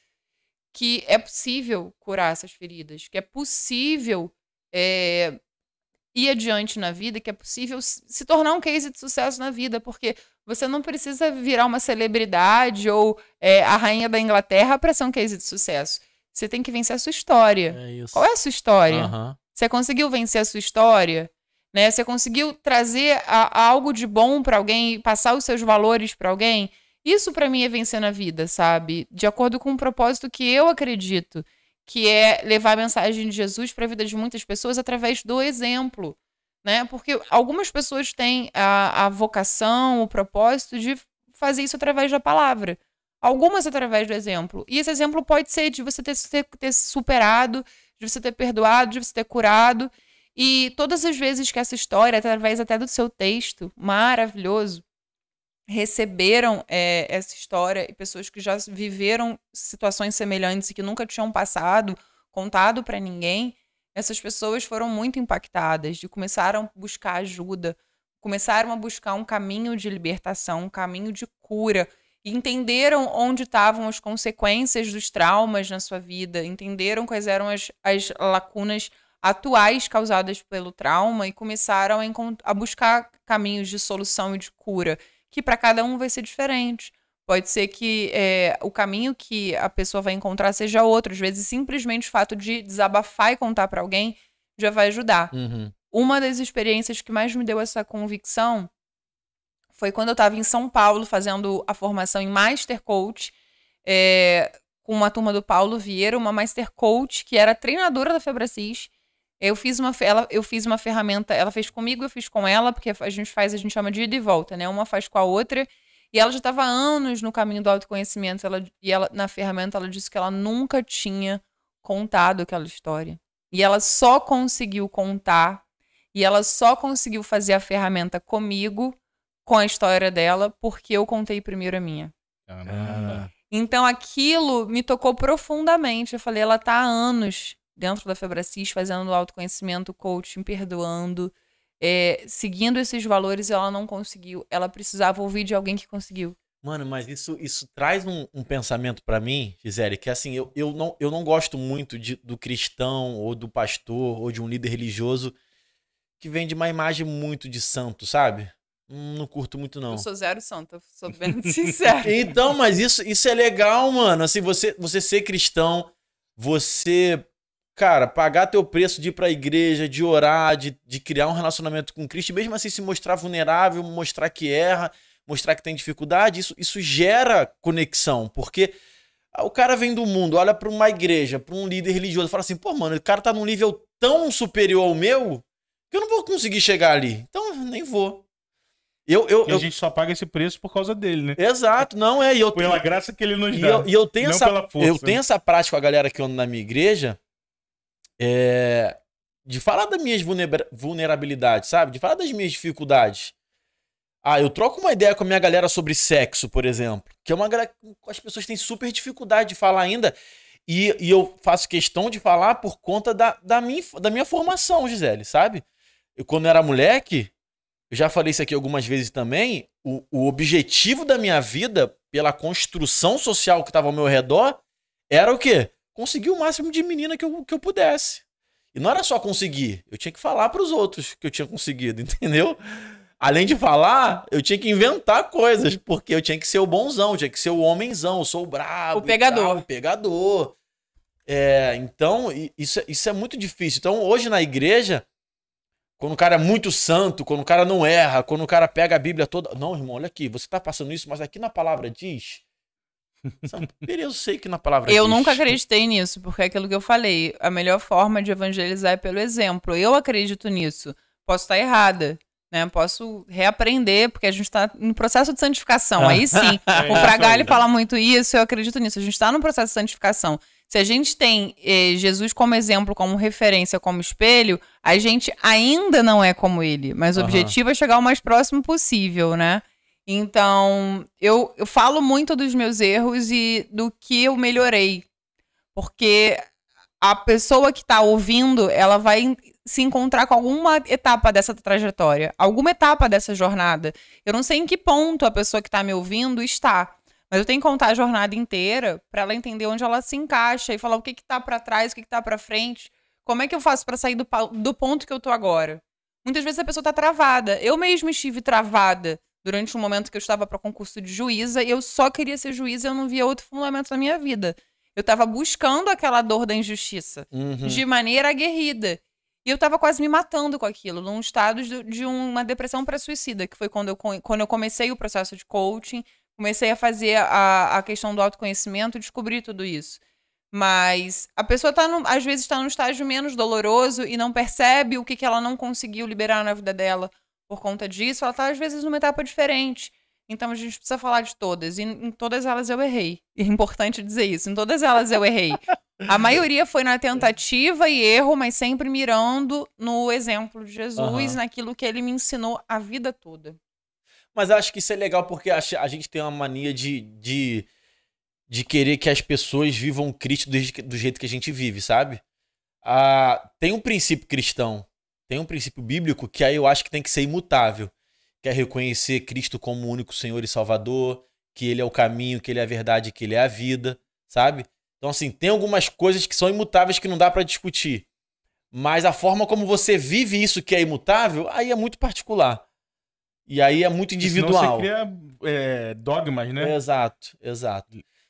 que é possível curar essas feridas, que é possível ir adiante na vida, que é possível se tornar um case de sucesso na vida, porque você não precisa virar uma celebridade ou a rainha da Inglaterra para ser um case de sucesso. Você tem que vencer a sua história. É isso. Qual é a sua história? Aham. Você conseguiu vencer a sua história? Né? Você conseguiu trazer algo de bom para alguém, passar os seus valores para alguém? Isso para mim é vencer na vida, sabe? De acordo com um propósito que eu acredito, que é levar a mensagem de Jesus para a vida de muitas pessoas através do exemplo, né? Porque algumas pessoas têm a vocação, o propósito de fazer isso através da palavra. Algumas através do exemplo. E esse exemplo pode ser de você ter superado, de você ter perdoado, de você ter curado. E todas as vezes que essa história, através até do seu texto maravilhoso, receberam essa história e pessoas que já viveram situações semelhantes e que nunca tinham contado para ninguém, essas pessoas foram muito impactadas e começaram a buscar ajuda, começaram a buscar um caminho de libertação, um caminho de cura, e entenderam onde estavam as consequências dos traumas na sua vida, entenderam quais eram as lacunas atuais causadas pelo trauma e começaram a buscar caminhos de solução e de cura, que para cada um vai ser diferente. Pode ser que o caminho que a pessoa vai encontrar seja outro. Às vezes, simplesmente o fato de desabafar e contar para alguém já vai ajudar. Uhum. Uma das experiências que mais me deu essa convicção foi quando eu estava em São Paulo fazendo a formação em Master Coach, com uma turma do Paulo Vieira, uma Master Coach que era treinadora da Febracis. Eu fiz uma ferramenta, ela fez comigo, eu fiz com ela, porque a gente chama de ida e volta, né? Uma faz com a outra. E ela já estava há anos no caminho do autoconhecimento. Na ferramenta, ela disse que ela nunca tinha contado aquela história. E ela só conseguiu contar, e ela só conseguiu fazer a ferramenta comigo, com a história dela, porque eu contei primeiro a minha. Caramba. Então aquilo me tocou profundamente. Eu falei, ela tá há anos dentro da Febracis, fazendo autoconhecimento, coaching, perdoando, seguindo esses valores, ela não conseguiu. Ela precisava ouvir de alguém que conseguiu. Mano, mas isso traz um pensamento pra mim, Gisele, que assim, eu não gosto muito do cristão, ou do pastor, ou de um líder religioso que vende uma imagem muito de santo, sabe? Não curto muito, não. Eu sou zero santa, sou bem sincera. Então, mas isso é legal, mano. Assim, você ser cristão, você, cara, pagar teu preço de ir pra igreja, de orar, de criar um relacionamento com Cristo, e mesmo assim se mostrar vulnerável, mostrar que erra, mostrar que tem dificuldade, isso gera conexão, porque o cara vem do mundo, olha pra uma igreja, pra um líder religioso, fala assim, pô, mano, o cara tá num nível tão superior ao meu que eu não vou conseguir chegar ali, então nem vou. E a gente só paga esse preço por causa dele, né? Exato, não é. Pela graça que ele nos dá. E eu tenho pela força. Eu tenho essa prática com a galera que anda na minha igreja, de falar das minhas vulnerabilidades, sabe? De falar das minhas dificuldades. Eu troco uma ideia com a minha galera sobre sexo, por exemplo, que é uma galera que as pessoas têm super dificuldade de falar ainda, e eu faço questão de falar por conta da minha formação, Gisele, sabe? Eu, quando era moleque, eu já falei isso aqui algumas vezes também, o objetivo da minha vida, pela construção social que estava ao meu redor, era o quê? Conseguir o máximo de menina que eu pudesse. E não era só conseguir, eu tinha que falar para os outros que eu tinha conseguido, entendeu? Além de falar, eu tinha que inventar coisas, porque eu tinha que ser o bonzão, eu tinha que ser o homenzão, eu sou o brabo. O pegador. O pegador. Então, isso é muito difícil. Então, hoje na igreja, quando o cara é muito santo, quando o cara não erra, quando o cara pega a Bíblia toda... Não, irmão, olha aqui, você tá passando isso, mas aqui na palavra diz... Beleza, eu sei que na palavra diz. Eu nunca acreditei nisso, porque é aquilo que eu falei. A melhor forma de evangelizar é pelo exemplo. Eu acredito nisso. Posso estar errada, né? Posso reaprender, porque a gente tá no processo de santificação. Aí sim, o Fragale fala muito isso, eu acredito nisso. A gente tá no processo de santificação. Se a gente tem Jesus como exemplo, como referência, como espelho, a gente ainda não é como ele. Mas o objetivo é chegar o mais próximo possível, né? Então, eu falo muito dos meus erros e do que eu melhorei. Porque a pessoa que tá ouvindo, ela vai se encontrar com alguma etapa dessa trajetória. Alguma etapa dessa jornada. Eu não sei em que ponto a pessoa que tá me ouvindo está. Mas eu tenho que contar a jornada inteira para ela entender onde ela se encaixa e falar o que tá para trás, o que tá para frente, Como é que eu faço pra sair do ponto que eu tô agora? Muitas vezes a pessoa tá travada. Eu mesma estive travada durante um momento que eu estava para concurso de juíza e eu só queria ser juíza e eu não via outro fundamento na minha vida. Eu tava buscando aquela dor da injustiça de maneira aguerrida. E eu tava quase me matando com aquilo, num estado de uma depressão pré-suicida, que foi quando eu comecei o processo de coaching, comecei a fazer a questão do autoconhecimento e descobri tudo isso. Mas a pessoa às vezes está num estágio menos doloroso e não percebe o que ela não conseguiu liberar na vida dela por conta disso. Ela está, às vezes, numa etapa diferente. Então, a gente precisa falar de todas. E em todas elas eu errei. É importante dizer isso. Em todas elas eu errei. A maioria foi na tentativa e erro, mas sempre mirando no exemplo de Jesus, naquilo que ele me ensinou a vida toda. Mas eu acho que isso é legal porque a gente tem uma mania de querer que as pessoas vivam Cristo do jeito que a gente vive, sabe? Tem um princípio cristão, tem um princípio bíblico que aí eu acho que tem que ser imutável, que é reconhecer Cristo como o único Senhor e Salvador, que Ele é o caminho, que Ele é a verdade, que Ele é a vida, sabe? Então, assim, tem algumas coisas que são imutáveis que não dá pra discutir. Mas a forma como você vive isso que é imutável, aí é muito particular. E aí é muito individual. Senão você cria dogmas, né? Exato.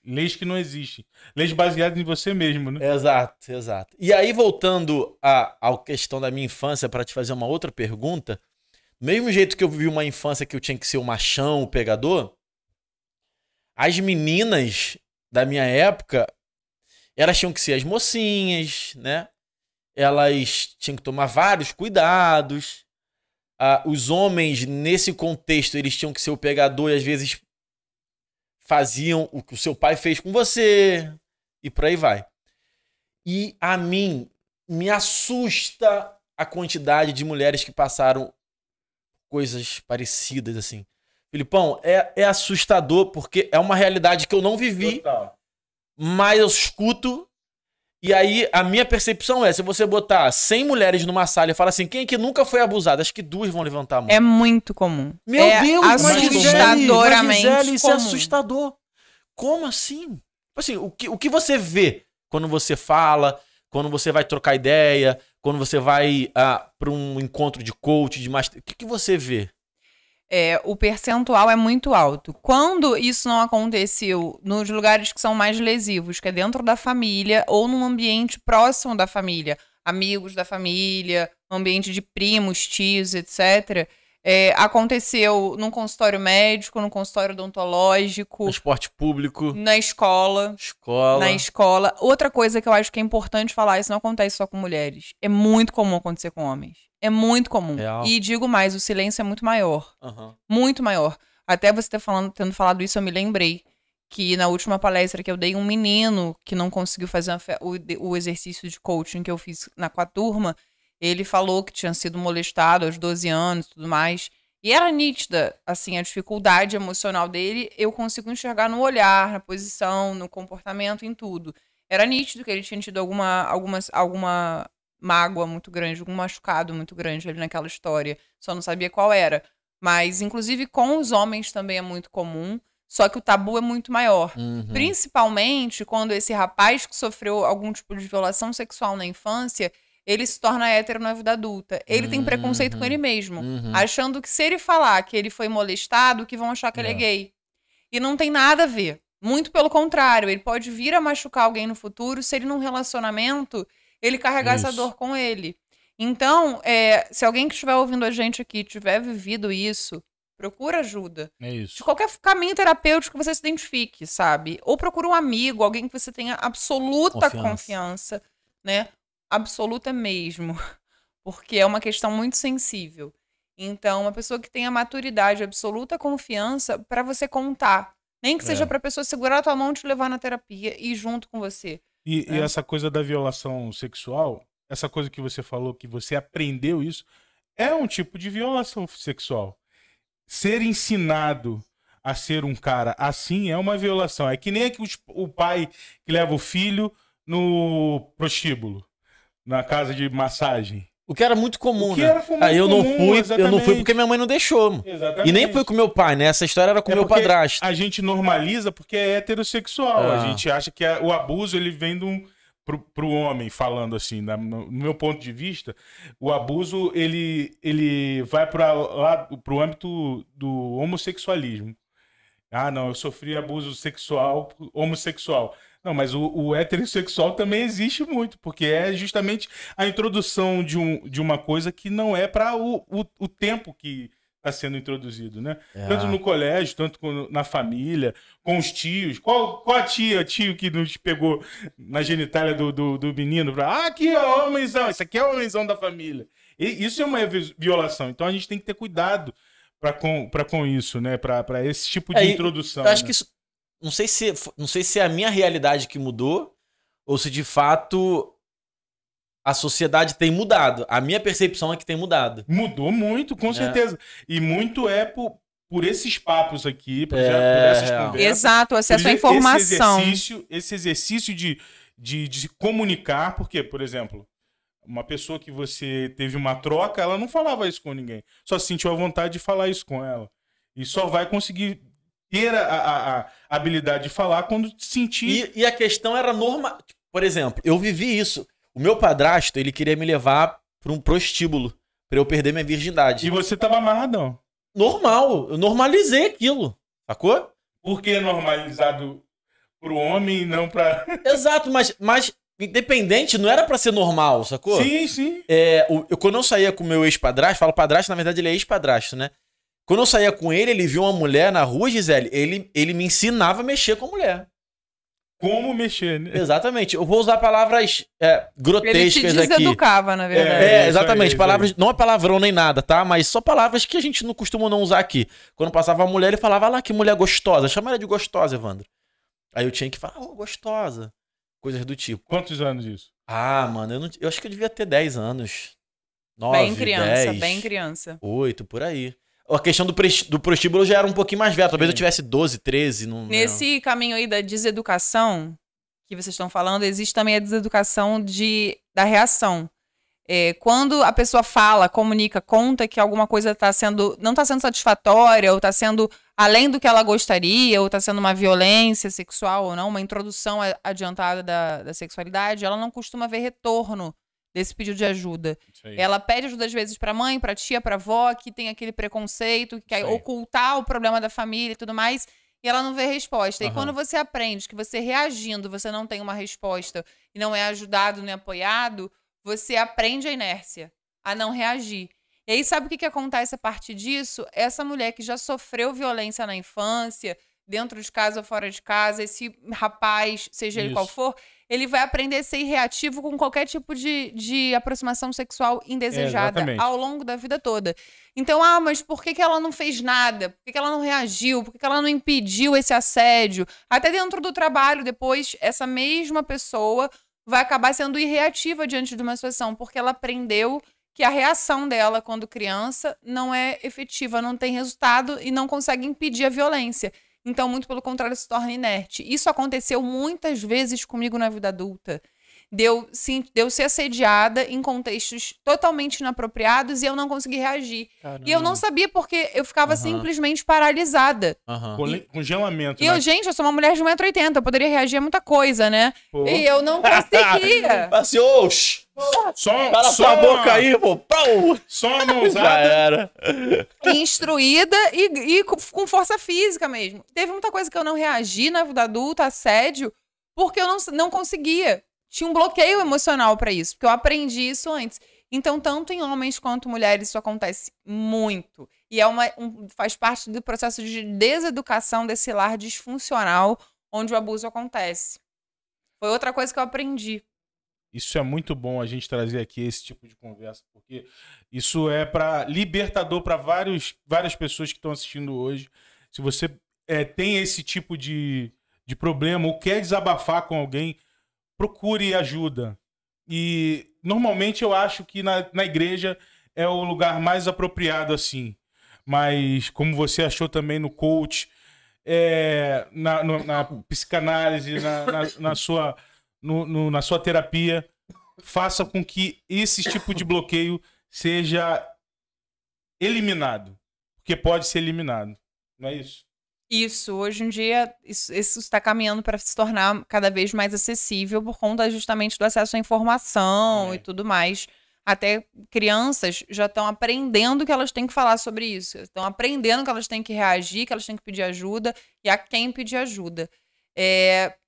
Leis que não existem. Leis baseadas em você mesmo, né? Exato. E aí, voltando à questão da minha infância, para te fazer uma outra pergunta, do mesmo jeito que eu vivi uma infância que eu tinha que ser o machão, o pegador, as meninas da minha época, elas tinham que ser as mocinhas, né? Elas tinham que tomar vários cuidados. Os homens, nesse contexto, eles tinham que ser o pegador e às vezes faziam o que o seu pai fez com você e por aí vai. E a mim me assusta a quantidade de mulheres que passaram coisas parecidas assim. Filipão, é assustador porque é uma realidade que eu não vivi, total, mas eu escuto. E aí a minha percepção se você botar 100 mulheres numa sala e falar assim, quem é que nunca foi abusada? Acho que 2 vão levantar a mão. É muito comum. Meu Deus, assustadoramente Gisele, isso é comum. assustador. Como assim? Assim, o que você vê quando você fala, quando você vai trocar ideia, quando você vai para um encontro de coach, de master... O que você vê? O percentual é muito alto. Quando isso não aconteceu nos lugares que são mais lesivos, que é dentro da família ou num ambiente próximo da família, amigos da família, ambiente de primos, tios, etc., aconteceu num consultório médico, num consultório odontológico. No esporte público. Na escola. Na escola. Outra coisa que eu acho que é importante falar, isso não acontece só com mulheres. É muito comum acontecer com homens. É muito comum. Real. E digo mais, o silêncio é muito maior. Muito maior. Até você tendo falado isso, eu me lembrei que na última palestra que eu dei, um menino que não conseguiu fazer o exercício de coaching que eu fiz com a turma, ele falou que tinha sido molestado aos 12 anos e tudo mais. E era nítida, assim, a dificuldade emocional dele, eu consigo enxergar no olhar, na posição, no comportamento, em tudo. Era nítido que ele tinha tido alguma mágoa muito grande, algum machucado muito grande ali naquela história. Só não sabia qual era. Mas, inclusive, com os homens também é muito comum, só que o tabu é muito maior. Principalmente quando esse rapaz que sofreu algum tipo de violação sexual na infância, ele se torna hétero na vida adulta. Ele tem preconceito com ele mesmo, achando que se ele falar que ele foi molestado, que vão achar que ele é gay. E não tem nada a ver. Muito pelo contrário, ele pode vir a machucar alguém no futuro se ele num relacionamento, ele carregar essa dor com ele. Então, se alguém que estiver ouvindo a gente aqui tiver vivido isso, procura ajuda. É isso. De qualquer caminho terapêutico que você se identifique, sabe? Ou procura um amigo, alguém que você tenha absoluta confiança, né? Absoluta mesmo. Porque é uma questão muito sensível. Então, uma pessoa que tenha maturidade, absoluta confiança para você contar. Nem que seja pra pessoa segurar a tua mão e te levar na terapia e ir junto com você. E essa coisa da violação sexual, essa coisa que você falou, que você aprendeu isso, é um tipo de violação sexual. Ser ensinado a ser um cara assim é uma violação. É que nem o pai que leva o filho no prostíbulo, na casa de massagem. O que era muito comum, né? Era comum, eu não fui porque minha mãe não deixou. Exatamente. E nem foi com meu pai, né? Essa história era com meu padrasto. A gente normaliza porque é heterossexual. A gente acha que o abuso ele vem de um pro homem, falando assim, no meu ponto de vista, o abuso, ele vai pro âmbito do homossexualismo. Ah, não, eu sofri abuso sexual homossexual. Não, mas o heterossexual também existe muito, porque é justamente a introdução de uma coisa que não é para o tempo que está sendo introduzido, né? Tanto no colégio, tanto na família, com os tios. Qual a tio que nos pegou na genitália do menino? Aqui é o homenzão, isso aqui é o homenzão da família. E isso é uma violação. Então a gente tem que ter cuidado para com isso, né? Para esse tipo de introdução. Eu acho né? que isso. Não sei se é a minha realidade que mudou ou se de fato a sociedade tem mudado. A minha percepção é que tem mudado. Mudou muito, com certeza. E muito é por esses papos aqui, por essas conversas. Exato, acesso à informação. Esse exercício de se comunicar, porque, por exemplo, uma pessoa que você teve uma troca, ela não falava isso com ninguém. Só sentiu a vontade de falar isso com ela. E só vai conseguir ter a habilidade de falar quando sentir. E a questão era normal. Por exemplo, eu vivi isso. O meu padrasto, ele queria me levar para um prostíbulo, para eu perder minha virgindade. E você tava amarradão. Normal. Eu normalizei aquilo. Sacou? Por que normalizado pro homem e não pra... Exato, mas independente, não era pra ser normal, sacou? Sim, sim. Quando eu saía com o meu ex-padrasto, falo padrasto, na verdade ele é ex-padrasto, né? Quando eu saía com ele viu uma mulher na rua, Gisele, ele me ensinava a mexer com a mulher. Como mexer, né? Exatamente. Eu vou usar palavras grotescas ele te aqui. deseducava, na verdade. Exatamente. Isso aí. Palavras, não é palavrão nem nada, tá? Mas só palavras que a gente não costuma não usar aqui. Quando passava a mulher, ele falava, lá, que mulher gostosa. Chama ela de gostosa, Evandro. Aí eu tinha que falar, gostosa. Coisas do tipo. Quantos anos isso? Ah, mano, eu acho que eu devia ter 10 anos. 9, bem criança, 10, bem criança. 8, por aí. A questão do prostíbulo já era um pouquinho mais velho. Talvez eu tivesse 12, 13. Nesse caminho aí da deseducação que vocês estão falando, existe também a deseducação da reação. Quando a pessoa fala, comunica, conta que alguma coisa não está sendo satisfatória, ou está sendo além do que ela gostaria, ou está sendo uma violência sexual ou não, uma introdução adiantada da sexualidade, ela não costuma ver retorno desse pedido de ajuda. Ela pede ajuda às vezes para mãe, para tia, para avó, que tem aquele preconceito, que quer ocultar o problema da família e tudo mais, e ela não vê resposta. E quando você aprende que você reagindo, você não tem uma resposta e não é ajudado nem apoiado, você aprende a inércia, a não reagir. E aí sabe o que acontece a partir disso? Essa mulher que já sofreu violência na infância, dentro de casa ou fora de casa, esse rapaz, seja ele qual for, ele vai aprender a ser reativo com qualquer tipo de aproximação sexual indesejada ao longo da vida toda. Então, mas por que ela não fez nada? Por que ela não reagiu? Por que ela não impediu esse assédio? Até dentro do trabalho, depois, essa mesma pessoa vai acabar sendo irreativa diante de uma situação, porque ela aprendeu que a reação dela, quando criança, não é efetiva, não tem resultado e não consegue impedir a violência. Então, muito pelo contrário, se torna inerte. Isso aconteceu muitas vezes comigo na vida adulta. De eu ser assediada em contextos totalmente inapropriados e eu não consegui reagir. Caramba. E eu não sabia porque eu ficava simplesmente paralisada. Congelamento. E eu, gente, eu sou uma mulher de 1,80 m, eu poderia reagir a muita coisa, né? Pô. E eu não conseguia. Assim, cala sua boca aí, pô. Só a mãozada. Já era. Instruída e com força física mesmo. Teve muita coisa que eu não reagi na vida adulta, assédio, porque eu não conseguia. Tinha um bloqueio emocional pra isso, porque eu aprendi isso antes. Então, tanto em homens quanto mulheres, isso acontece muito. E faz parte do processo de deseducação desse lar disfuncional onde o abuso acontece. Foi outra coisa que eu aprendi. Isso é muito bom a gente trazer aqui esse tipo de conversa, porque isso é libertador para várias pessoas que estão assistindo hoje. Se você tem esse tipo de problema ou quer desabafar com alguém, procure ajuda. E normalmente eu acho que na igreja é o lugar mais apropriado assim. Mas como você achou também no coach, na psicanálise, na sua terapia, faça com que esse tipo de bloqueio seja eliminado. Porque pode ser eliminado. Não é isso? Isso, hoje em dia, isso está caminhando para se tornar cada vez mais acessível por conta justamente do acesso à informação e tudo mais. Até crianças já estão aprendendo que elas têm que falar sobre isso. Estão aprendendo que elas têm que reagir, que elas têm que pedir ajuda e a quem pedir ajuda.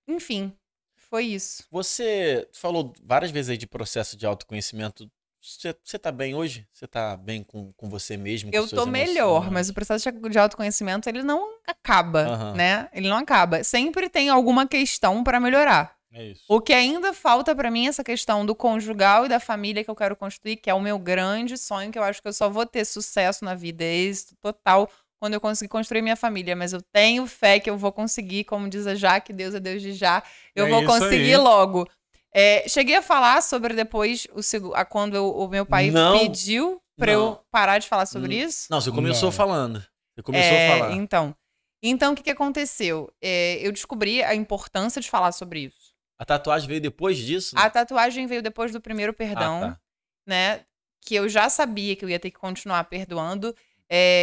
Enfim, foi isso. Você falou várias vezes aí de processo de autoconhecimento. Você tá bem hoje? Você tá bem com você mesmo? Com Eu tô melhor, mas o processo de autoconhecimento, ele não acaba, né? Ele não acaba. Sempre tem alguma questão para melhorar. É isso. O que ainda falta pra mim é essa questão do conjugal e da família que eu quero construir, que é o meu grande sonho, que eu acho que eu só vou ter sucesso na vida, êxito total, quando eu conseguir construir minha família. Mas eu tenho fé que eu vou conseguir, como diz a Jaque, Deus é Deus de já, eu vou conseguir logo. Cheguei a falar sobre depois, quando o meu pai pediu pra eu parar de falar sobre isso. Não, você começou falando. Você começou a falar. Então, o que aconteceu? Eu descobri a importância de falar sobre isso. A tatuagem veio depois disso? A tatuagem veio depois do primeiro perdão, né? Que eu já sabia que eu ia ter que continuar perdoando.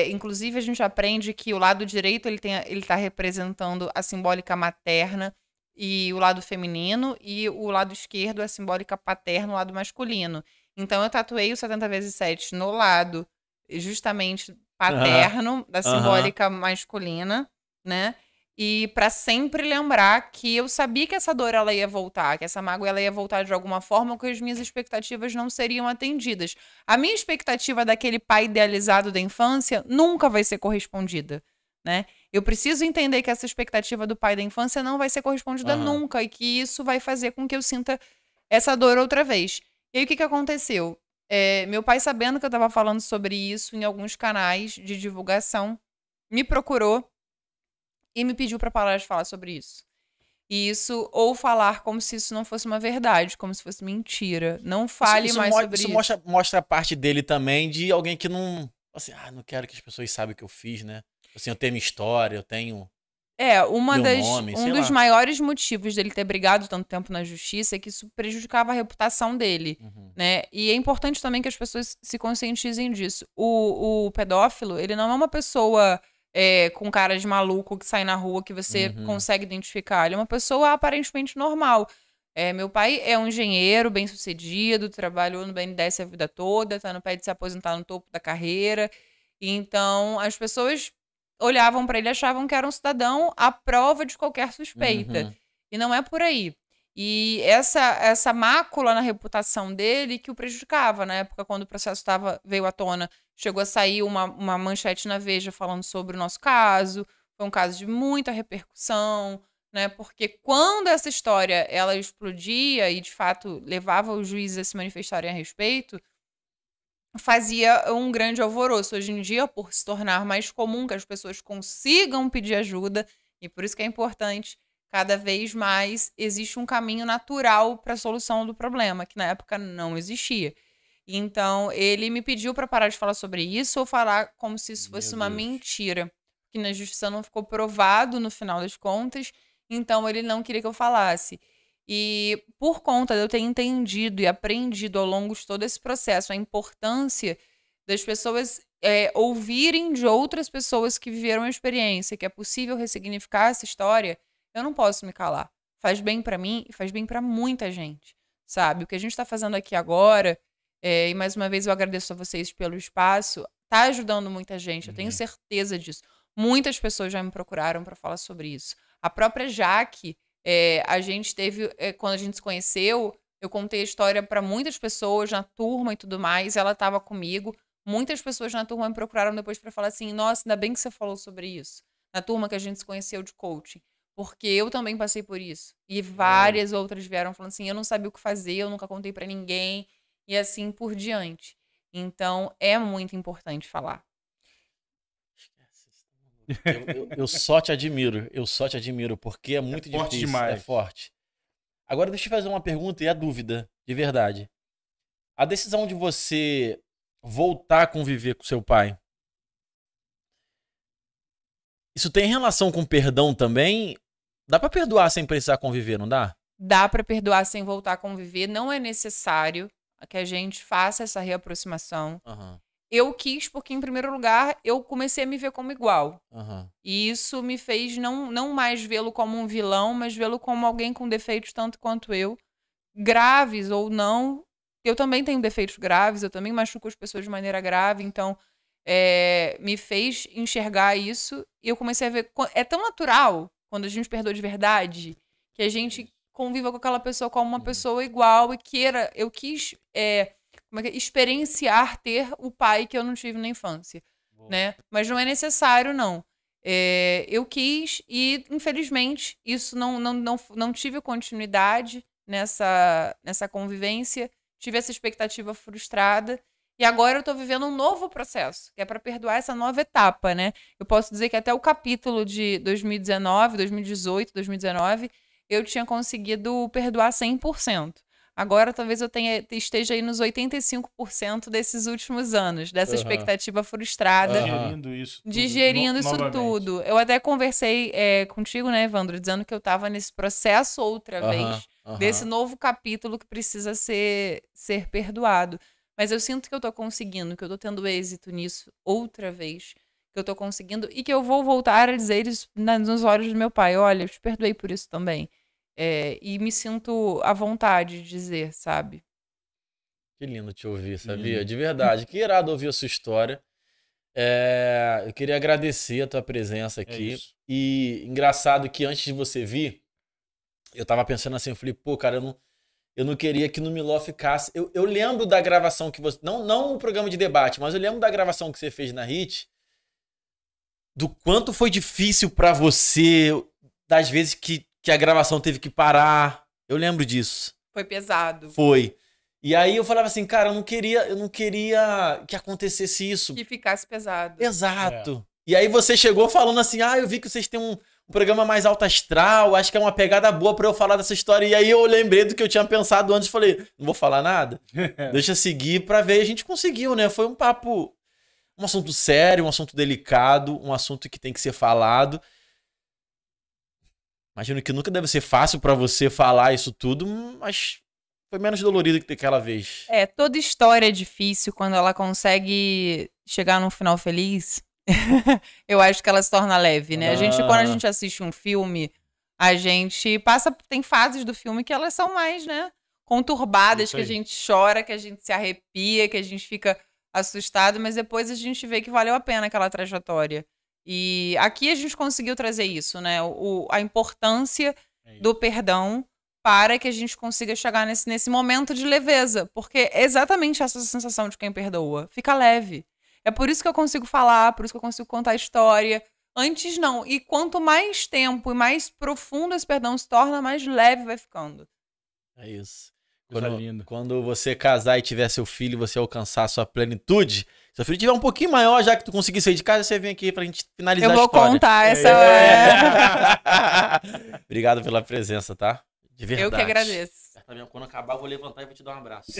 Inclusive, a gente aprende que o lado direito ele tá representando a simbólica materna e o lado feminino, e o lado esquerdo é a simbólica paterna, o lado masculino. Então, eu tatuei o 70 × 7 no lado justamente paterno, da simbólica masculina, né? E para sempre lembrar que eu sabia que essa dor ela ia voltar, que essa mágoa ela ia voltar de alguma forma, que as minhas expectativas não seriam atendidas. A minha expectativa daquele pai idealizado da infância nunca vai ser correspondida, né? Eu preciso entender que essa expectativa do pai da infância não vai ser correspondida nunca e que isso vai fazer com que eu sinta essa dor outra vez. E aí o que aconteceu? Meu pai, sabendo que eu estava falando sobre isso em alguns canais de divulgação, me procurou e me pediu para parar de falar sobre isso. E isso, ou falar como se isso não fosse uma verdade, como se fosse mentira. Não fale mais sobre isso. Isso mostra a parte dele também de alguém que não... Assim, não quero que as pessoas saibam o que eu fiz, né? Assim, eu tenho minha história, eu tenho... Um dos maiores motivos dele ter brigado tanto tempo na justiça é que isso prejudicava a reputação dele, né? E é importante também que as pessoas se conscientizem disso. O pedófilo, ele não é uma pessoa... com cara de maluco que sai na rua que você consegue identificar. Ele é uma pessoa aparentemente normal. Meu pai é um engenheiro bem-sucedido, trabalhou no BNDES a vida toda, tá no pé de se aposentar no topo da carreira. Então, as pessoas olhavam para ele e achavam que era um cidadão à prova de qualquer suspeita. E não é por aí. E essa mácula na reputação dele que o prejudicava. Na época, quando o processo veio à tona, chegou a sair uma manchete na Veja falando sobre o nosso caso. Foi um caso de muita repercussão, né? Porque quando essa história ela explodia e, de fato, levava os juízes a se manifestarem a respeito, fazia um grande alvoroço. Hoje em dia, por se tornar mais comum que as pessoas consigam pedir ajuda, e por isso que é importante... Cada vez mais existe um caminho natural para a solução do problema, que na época não existia. Então, ele me pediu para parar de falar sobre isso ou falar como se isso fosse uma mentira. Que na justiça não ficou provado no final das contas, então ele não queria que eu falasse. E por conta de eu ter entendido e aprendido ao longo de todo esse processo a importância das pessoas ouvirem de outras pessoas que viveram a experiência, que é possível ressignificar essa história, eu não posso me calar. Faz bem pra mim e faz bem pra muita gente, sabe? O que a gente tá fazendo aqui agora, e mais uma vez eu agradeço a vocês pelo espaço, tá ajudando muita gente, eu tenho certeza disso. Muitas pessoas já me procuraram pra falar sobre isso. A própria Jaque, a gente teve, quando a gente se conheceu, eu contei a história pra muitas pessoas na turma e tudo mais, ela tava comigo. Muitas pessoas na turma me procuraram depois pra falar assim, nossa, ainda bem que você falou sobre isso. Na turma que a gente se conheceu de coaching. Porque eu também passei por isso. E várias outras vieram falando assim, eu não sabia o que fazer, eu nunca contei pra ninguém. E assim por diante. Então, é muito importante falar. Eu só te admiro, porque é muito forte difícil. Demais. É forte. Agora, deixa eu fazer uma pergunta e a dúvida, de verdade. A decisão de você voltar a conviver com seu pai, isso tem relação com perdão também? Dá pra perdoar sem precisar conviver, não dá? Dá pra perdoar sem voltar a conviver. Não é necessário que a gente faça essa reaproximação. eu quis, porque, em primeiro lugar, eu comecei a me ver como igual. Aham. E isso me fez não mais vê-lo como um vilão, mas vê-lo como alguém com defeitos tanto quanto eu, graves ou não. Eu também tenho defeitos graves, eu também machuco as pessoas de maneira grave, então me fez enxergar isso. E eu comecei a ver. É tão natural, quando a gente perdoa de verdade, que a gente conviva com aquela pessoa como uma pessoa igual e queira. Eu quis experienciar ter o pai que eu não tive na infância, né? Mas não é necessário, não. Eu quis e, infelizmente, isso não tive continuidade nessa convivência. Tive essa expectativa frustrada. E agora eu tô vivendo um novo processo, que é para perdoar essa nova etapa, né? Eu posso dizer que até o capítulo de 2019, 2018, 2019, eu tinha conseguido perdoar 100%. Agora talvez eu esteja aí nos 85% desses últimos anos, dessa expectativa frustrada. Digerindo isso tudo. Eu até conversei contigo, né, Evandro, dizendo que eu estava nesse processo outra vez, desse novo capítulo que precisa ser perdoado. Mas eu sinto que eu tô conseguindo, que eu tô tendo êxito nisso outra vez, que eu tô conseguindo e que eu vou voltar a dizer isso nos olhos do meu pai. Olha, eu te perdoei por isso também. E me sinto à vontade de dizer, sabe? Que lindo te ouvir, sabia? De verdade. Que irado ouvir a sua história. Eu queria agradecer a tua presença aqui. E engraçado que antes de você vir, eu tava pensando assim, eu falei, pô, cara, eu não queria que no Miló ficasse... Eu lembro da gravação que você... Não o programa de debate, mas eu lembro da gravação que você fez na Hit, do quanto foi difícil pra você, das vezes que a gravação teve que parar. Eu lembro disso. Foi pesado. Foi. E aí eu falava assim, cara, eu não queria que acontecesse isso. Que ficasse pesado. Exato. E aí você chegou falando assim, eu vi que vocês têm um programa mais alto astral, acho que é uma pegada boa pra eu falar dessa história. E aí eu lembrei do que eu tinha pensado antes, falei, não vou falar nada, deixa seguir pra ver. E a gente conseguiu, né? Foi um papo, um assunto sério, um assunto delicado, um assunto que tem que ser falado. Imagino que nunca deve ser fácil pra você falar isso tudo, mas foi menos dolorido que aquela vez. Toda história é difícil quando ela consegue chegar num final feliz. Eu acho que ela se torna leve, né? Quando a gente assiste um filme, a gente tem fases do filme que elas são mais, né, conturbadas, que a gente chora, que a gente se arrepia, que a gente fica assustado, mas depois a gente vê que valeu a pena aquela trajetória. E aqui a gente conseguiu trazer isso, né? A importância do perdão para que a gente consiga chegar nesse momento de leveza, porque é exatamente essa sensação de quem perdoa. Fica leve. É por isso que eu consigo falar, por isso que eu consigo contar a história. Antes não. E quanto mais tempo e mais profundo esse perdão se torna, mais leve vai ficando. É isso. Lindo. Quando você casar e tiver seu filho, você alcançar a sua plenitude, seu filho tiver um pouquinho maior, já que tu conseguir sair de casa, você vem aqui pra gente finalizar a história. Eu vou contar essa... Obrigado pela presença, tá? De verdade. Eu que agradeço. Quando acabar, eu vou levantar e vou te dar um abraço.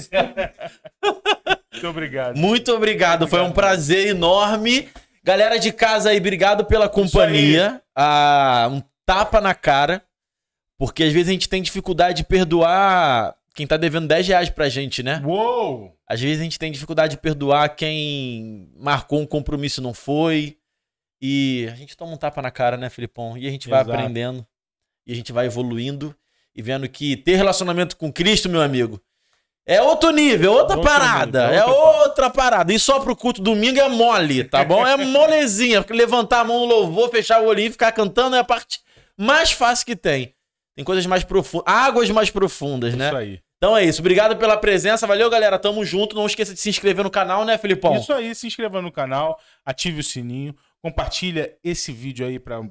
Muito obrigado. Muito obrigado. Foi um prazer enorme. Galera de casa aí, obrigado pela companhia. Um tapa na cara. Porque às vezes a gente tem dificuldade de perdoar quem tá devendo R$10 pra gente, né? Uou! Às vezes a gente tem dificuldade de perdoar quem marcou um compromisso e não foi. E a gente toma um tapa na cara, né, Filipão? E a gente vai aprendendo. E a gente vai evoluindo. E vendo que ter relacionamento com Cristo, meu amigo, é outro nível, outra parada. Outra parada. E só pro culto domingo é mole, tá bom? É molezinha. Porque levantar a mão no louvor, fechar o olhinho e ficar cantando é a parte mais fácil que tem. Tem coisas mais profundas, águas mais profundas, né? Isso aí. Então é isso. Obrigado pela presença. Valeu, galera. Tamo junto. Não esqueça de se inscrever no canal, né, Filipão? Isso aí. Se inscreva no canal, ative o sininho, compartilha esse vídeo aí para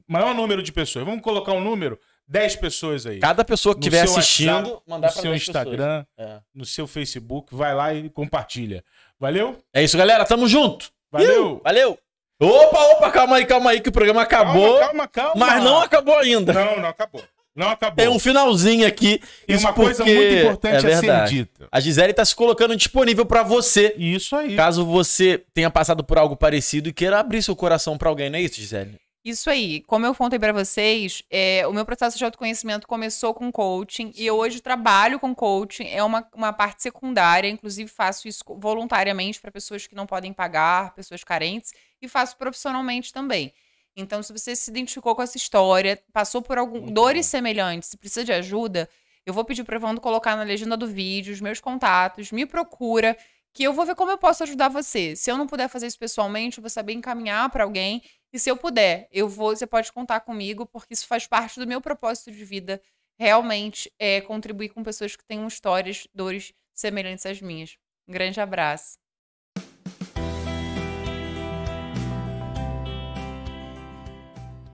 maior número de pessoas. Vamos colocar um número? 10 pessoas aí. Cada pessoa que estiver assistindo, WhatsApp, mandar no pra seu Instagram, no seu Facebook, vai lá e compartilha. Valeu? É isso, galera. Tamo junto. Valeu. Valeu. Opa, calma aí, que o programa acabou. Calma. Mas não acabou ainda. Não acabou. Não acabou. Tem um finalzinho aqui. Tem uma coisa muito importante a ser dita. A Gisele tá se colocando disponível pra você. Isso aí. Caso você tenha passado por algo parecido e queira abrir seu coração pra alguém, não é isso, Gisele? Isso aí. Como eu contei pra vocês, o meu processo de autoconhecimento começou com coaching e eu hoje trabalho com coaching. É uma parte secundária, inclusive faço isso voluntariamente para pessoas que não podem pagar, pessoas carentes, e faço profissionalmente também. Então, se você se identificou com essa história, passou por Muito dores bom. semelhantes, se precisa de ajuda, eu vou pedir para o Evandro colocar na legenda do vídeo os meus contatos, me procura, que eu vou ver como eu posso ajudar você. Se eu não puder fazer isso pessoalmente, eu vou saber encaminhar para alguém. E se eu puder, você pode contar comigo, porque isso faz parte do meu propósito de vida, realmente contribuir com pessoas que tenham histórias, dores semelhantes às minhas. Um grande abraço.